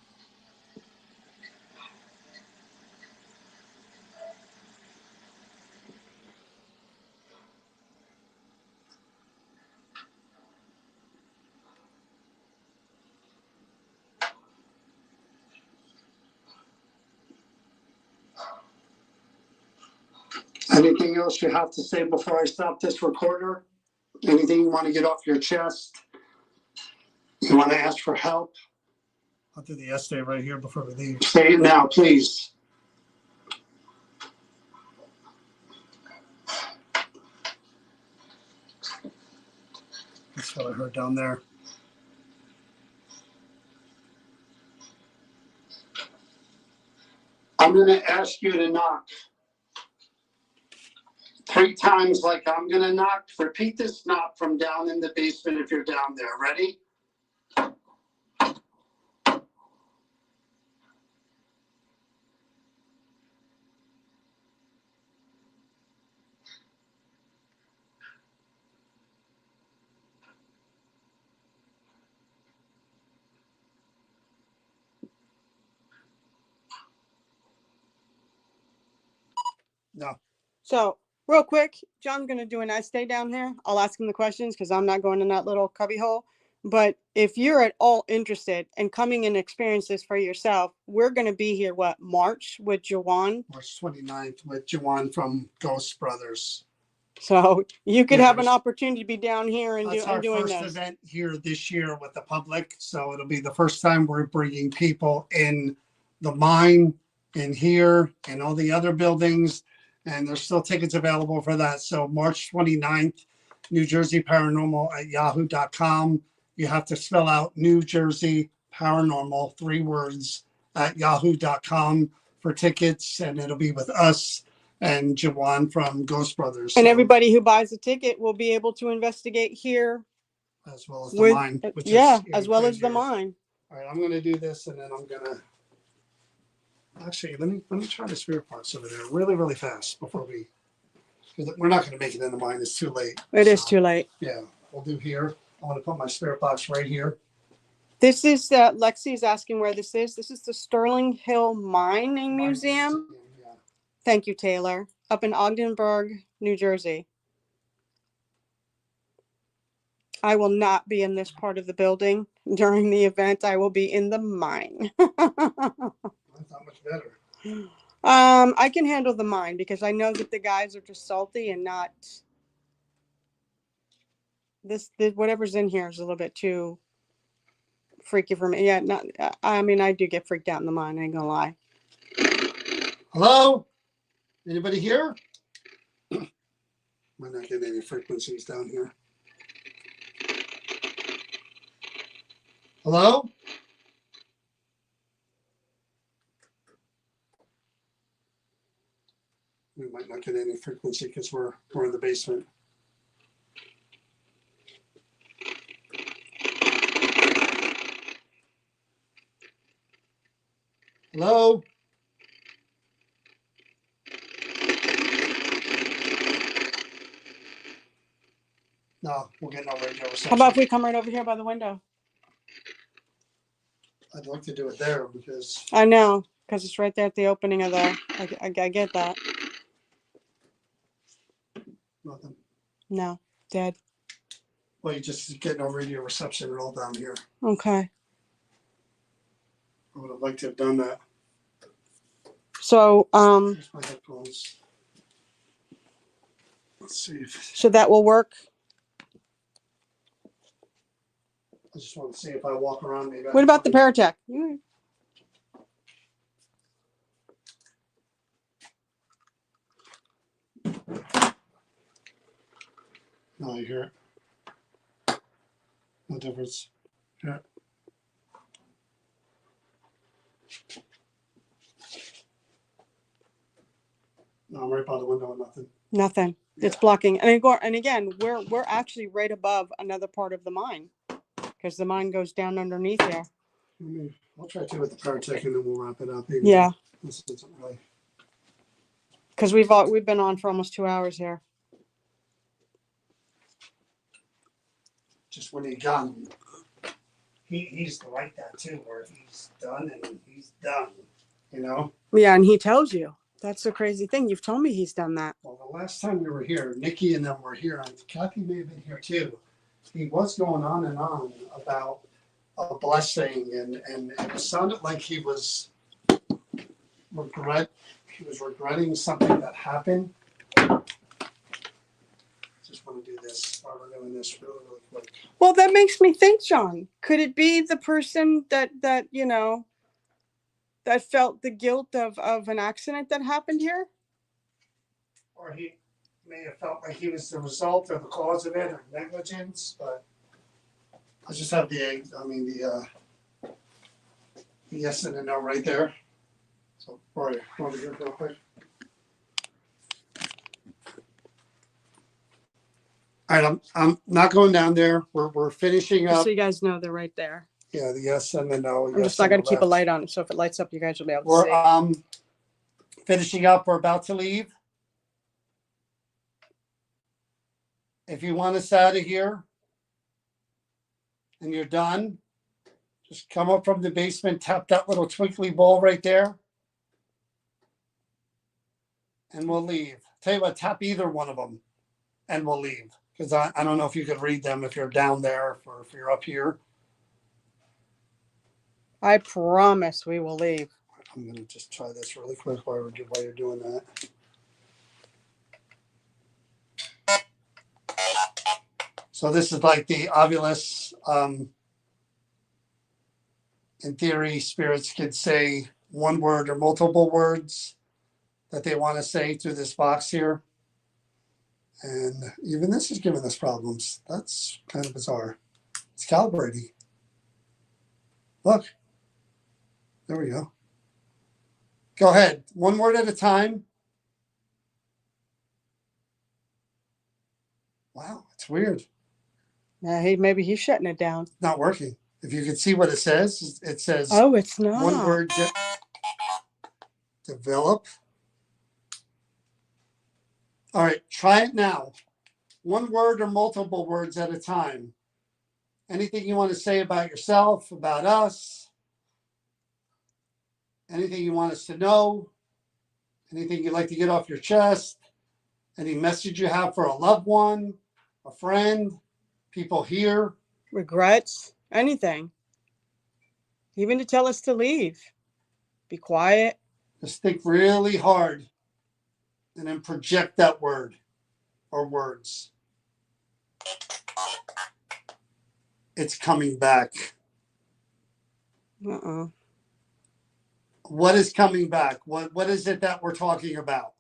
Anything else you have to say before I stop this recorder? Anything you want to get off your chest? You want to ask for help? I'll do the essay right here before we leave. Say it now, please. That's what I heard down there. I'm going to ask you to knock 3 times like I'm going to knock. Repeat this knock from down in the basement if you're down there. Ready? No. So real quick, John's gonna do a nice stay down here. I'll ask him the questions because I'm not going in that little cubby hole. But if you're at all interested in coming and experience this for yourself, we're gonna be here March with Jawan. March 29th with Juwan from Ghost Brothers. So you could Yeah, have an there's- opportunity to be down here and That's our doing first this. event here this year with the public. So it'll be the first time we're bringing people in the mine, in here, and all the other buildings. And there's still tickets available for that. So March 29th, New Jersey Paranormal at yahoo.com. You have to spell out New Jersey Paranormal, 3 words, at yahoo.com for tickets. And it'll be with us and Jawan from Ghost Brothers. And So, everybody who buys a ticket will be able to investigate here as well as the with, mine, which yeah, is as well as the here. mine. All right, I'm gonna do this and then I'm gonna actually let me try the spirit box over there really, really fast before because we're not gonna make it in the mine. It's too late. It is So, too late. Yeah, we'll do here. I want to put my spirit box right here. This is Lexi is asking where this is. This is the Sterling Hill Mining Museum. Yeah. Thank you, Taylor. Up in Ogdensburg, New Jersey. I will not be in this part of the building during the event. I will be in the mine. That's not much better. I can handle the mine because I know that the guys are just salty and not this whatever's in here is a little bit too freaky for me. Yeah, not I mean I do get freaked out in the mine, I ain't gonna lie. Hello? Anybody here? Might not get any frequencies down here. Hello? We might not get any frequency because we're in the basement. Hello? No, we're getting no radio reception. How about if we come right over here by the window? I'd like to do it there because I know, because it's right there at the opening of the I get that. nothing. No, dead. Well, you just get no radio reception at all down here. Okay. I would have liked to have done that. So Here's my headphones. Let's see if so that will work. I just want to see if I walk around. Maybe What about the Paratech? No, you hear it. No difference. Yeah. No, I'm right by the window, nothing. Nothing. It's Yeah. blocking. And again, we're actually right above another part of the mine because the mine goes down underneath here. I'll try to with the power check and then we'll wrap it up. Even Yeah, though this isn't really. because we've been on for almost 2 hours here. Just when he's done, he's like that too, where he's done and he's done, you know? Yeah, and he tells you. That's the crazy thing. You've told me he's done that. Well, the last time we were here, Nikki and them were here, and Kathy may have been here too. He was going on and on about a blessing, and it sounded like he was regretting something that happened. Just want to do this while we're doing this really, really quick. Well, that makes me think, John. Could it be the person that that felt the guilt of an accident that happened here? Or he may have felt like he was the result or the cause of it or negligence, but I just have the yes and the no right there. So, Rory, want to do it real quick? All right, I'm not going down there. We're finishing Just up. so you guys know, they're right there. Yeah, the yes and the no. I'm just not going to keep a light on it, so if it lights up, you guys will be able to We're see. finishing up. We're about to leave. If you want us out of here and you're done, just come up from the basement, tap that little twinkly ball right there, and we'll leave. Tell you what, tap either one of them, and we'll leave. Because I don't know if you could read them if you're down there or if you're up here. I promise we will leave. I'm going to just try this really quick while you're doing that. So this is like the Ovilus. In theory, spirits could say one word or multiple words that they want to say through this box here. And even this is giving us problems. That's kind of bizarre. It's calibrating. Look. There we go. Go ahead. One word at a time. Wow, it's weird. Maybe he's shutting it down. It's not working. If you can see what it says, Oh, it's not. One word, develop. All right, try it now. One word or multiple words at a time. Anything you want to say about yourself, about us, anything you want us to know, anything you'd like to get off your chest, any message you have for a loved one, a friend, people here. Regrets, anything. Even to tell us to leave. Be quiet. Just think really hard and then project that word or words. It's coming back. Uh-uh. What is coming back? What is it that we're talking about?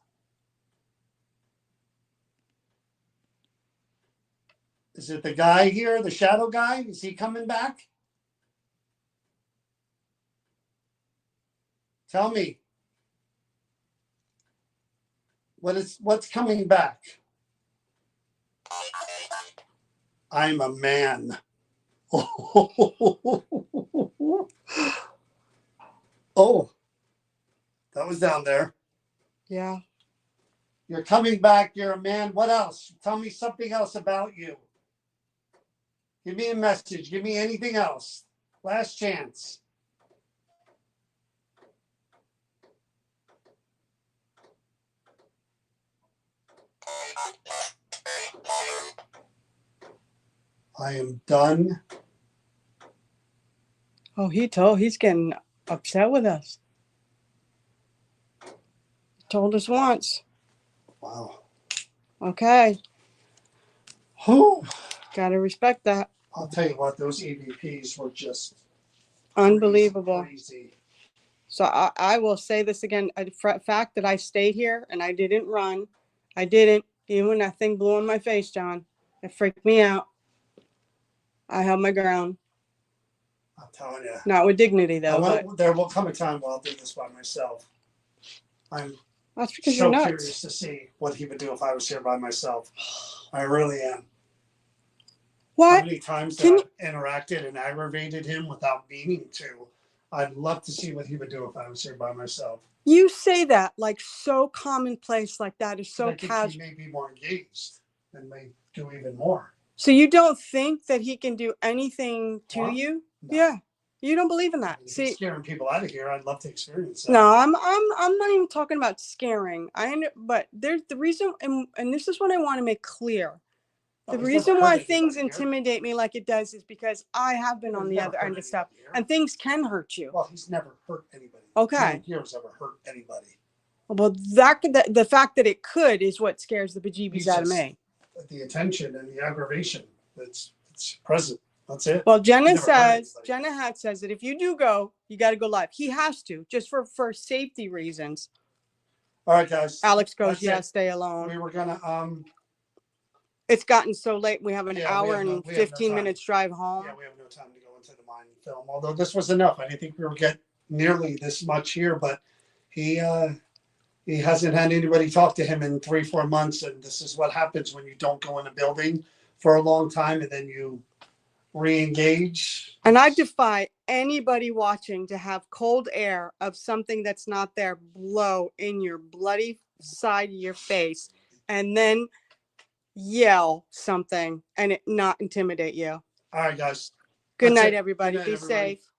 Is it the guy here, the shadow guy? Is he coming back? Tell me. What's coming back? I'm a man. Oh, that was down there. Yeah. You're coming back. You're a man. What else? Tell me something else about you. Give me a message. Give me anything else. Last chance. I am done. Oh, he's getting upset with us. He told us once. Wow. Okay. Whew. Gotta respect that. I'll tell you what, those EVPs were just Unbelievable. crazy. So I will say this again. The fact that I stayed here and I didn't run. I didn't. Even when that thing blew in my face, John. It freaked me out. I held my ground. I'm telling you. Not with dignity, though. But There will come a time where I'll do this by myself. I'm That's because you're So nuts. curious to see what he would do if I was here by myself. I really am. How What? many times Can that I've interacted and aggravated him without meaning to. I'd love to see what he would do if I was here by myself. You say that like so commonplace, like that is so I think casual. he may be more engaged and may do even more. So you don't think that he can do anything to Harm? you? No. Yeah. You don't believe in that. If he's See, scaring people out of here, I'd love to experience that. no, I'm not even talking about scaring. But there's the reason, and this is what I want to make clear. No, The he's reason never why hurt things anybody here. intimidate me like it does is because I have been No, on he's the never other hurt end of stuff, anybody here. and things can hurt you. Well, he's never hurt anybody. Okay. No one here has ever hurt anybody. Well, the fact that it could is what scares the bejeebies He's out of just- me. The attention and the aggravation it's present. That's it. Well, Jenna never hurt says, anybody. Jenna Hat says that if you do go, you got to go live. He has to, just for safety reasons. All right, guys. Alex goes, That's yeah, it. stay alone. We were gonna It's gotten so late. We have an Yeah, we hour have no- and we have no 15 time. minutes drive home. yeah, we have no time to go into the mine film. Although this was enough. I didn't think we would get nearly this much here, but he hasn't had anybody talk to him in 3-4 months, and this is what happens when you don't go in a building for a long time and then you re-engage. And I defy anybody watching to have cold air of something that's not there blow in your bloody side of your face and then yell something and it not intimidate you. All right, guys. Good That's night, it. everybody. Good night, Be everybody. safe.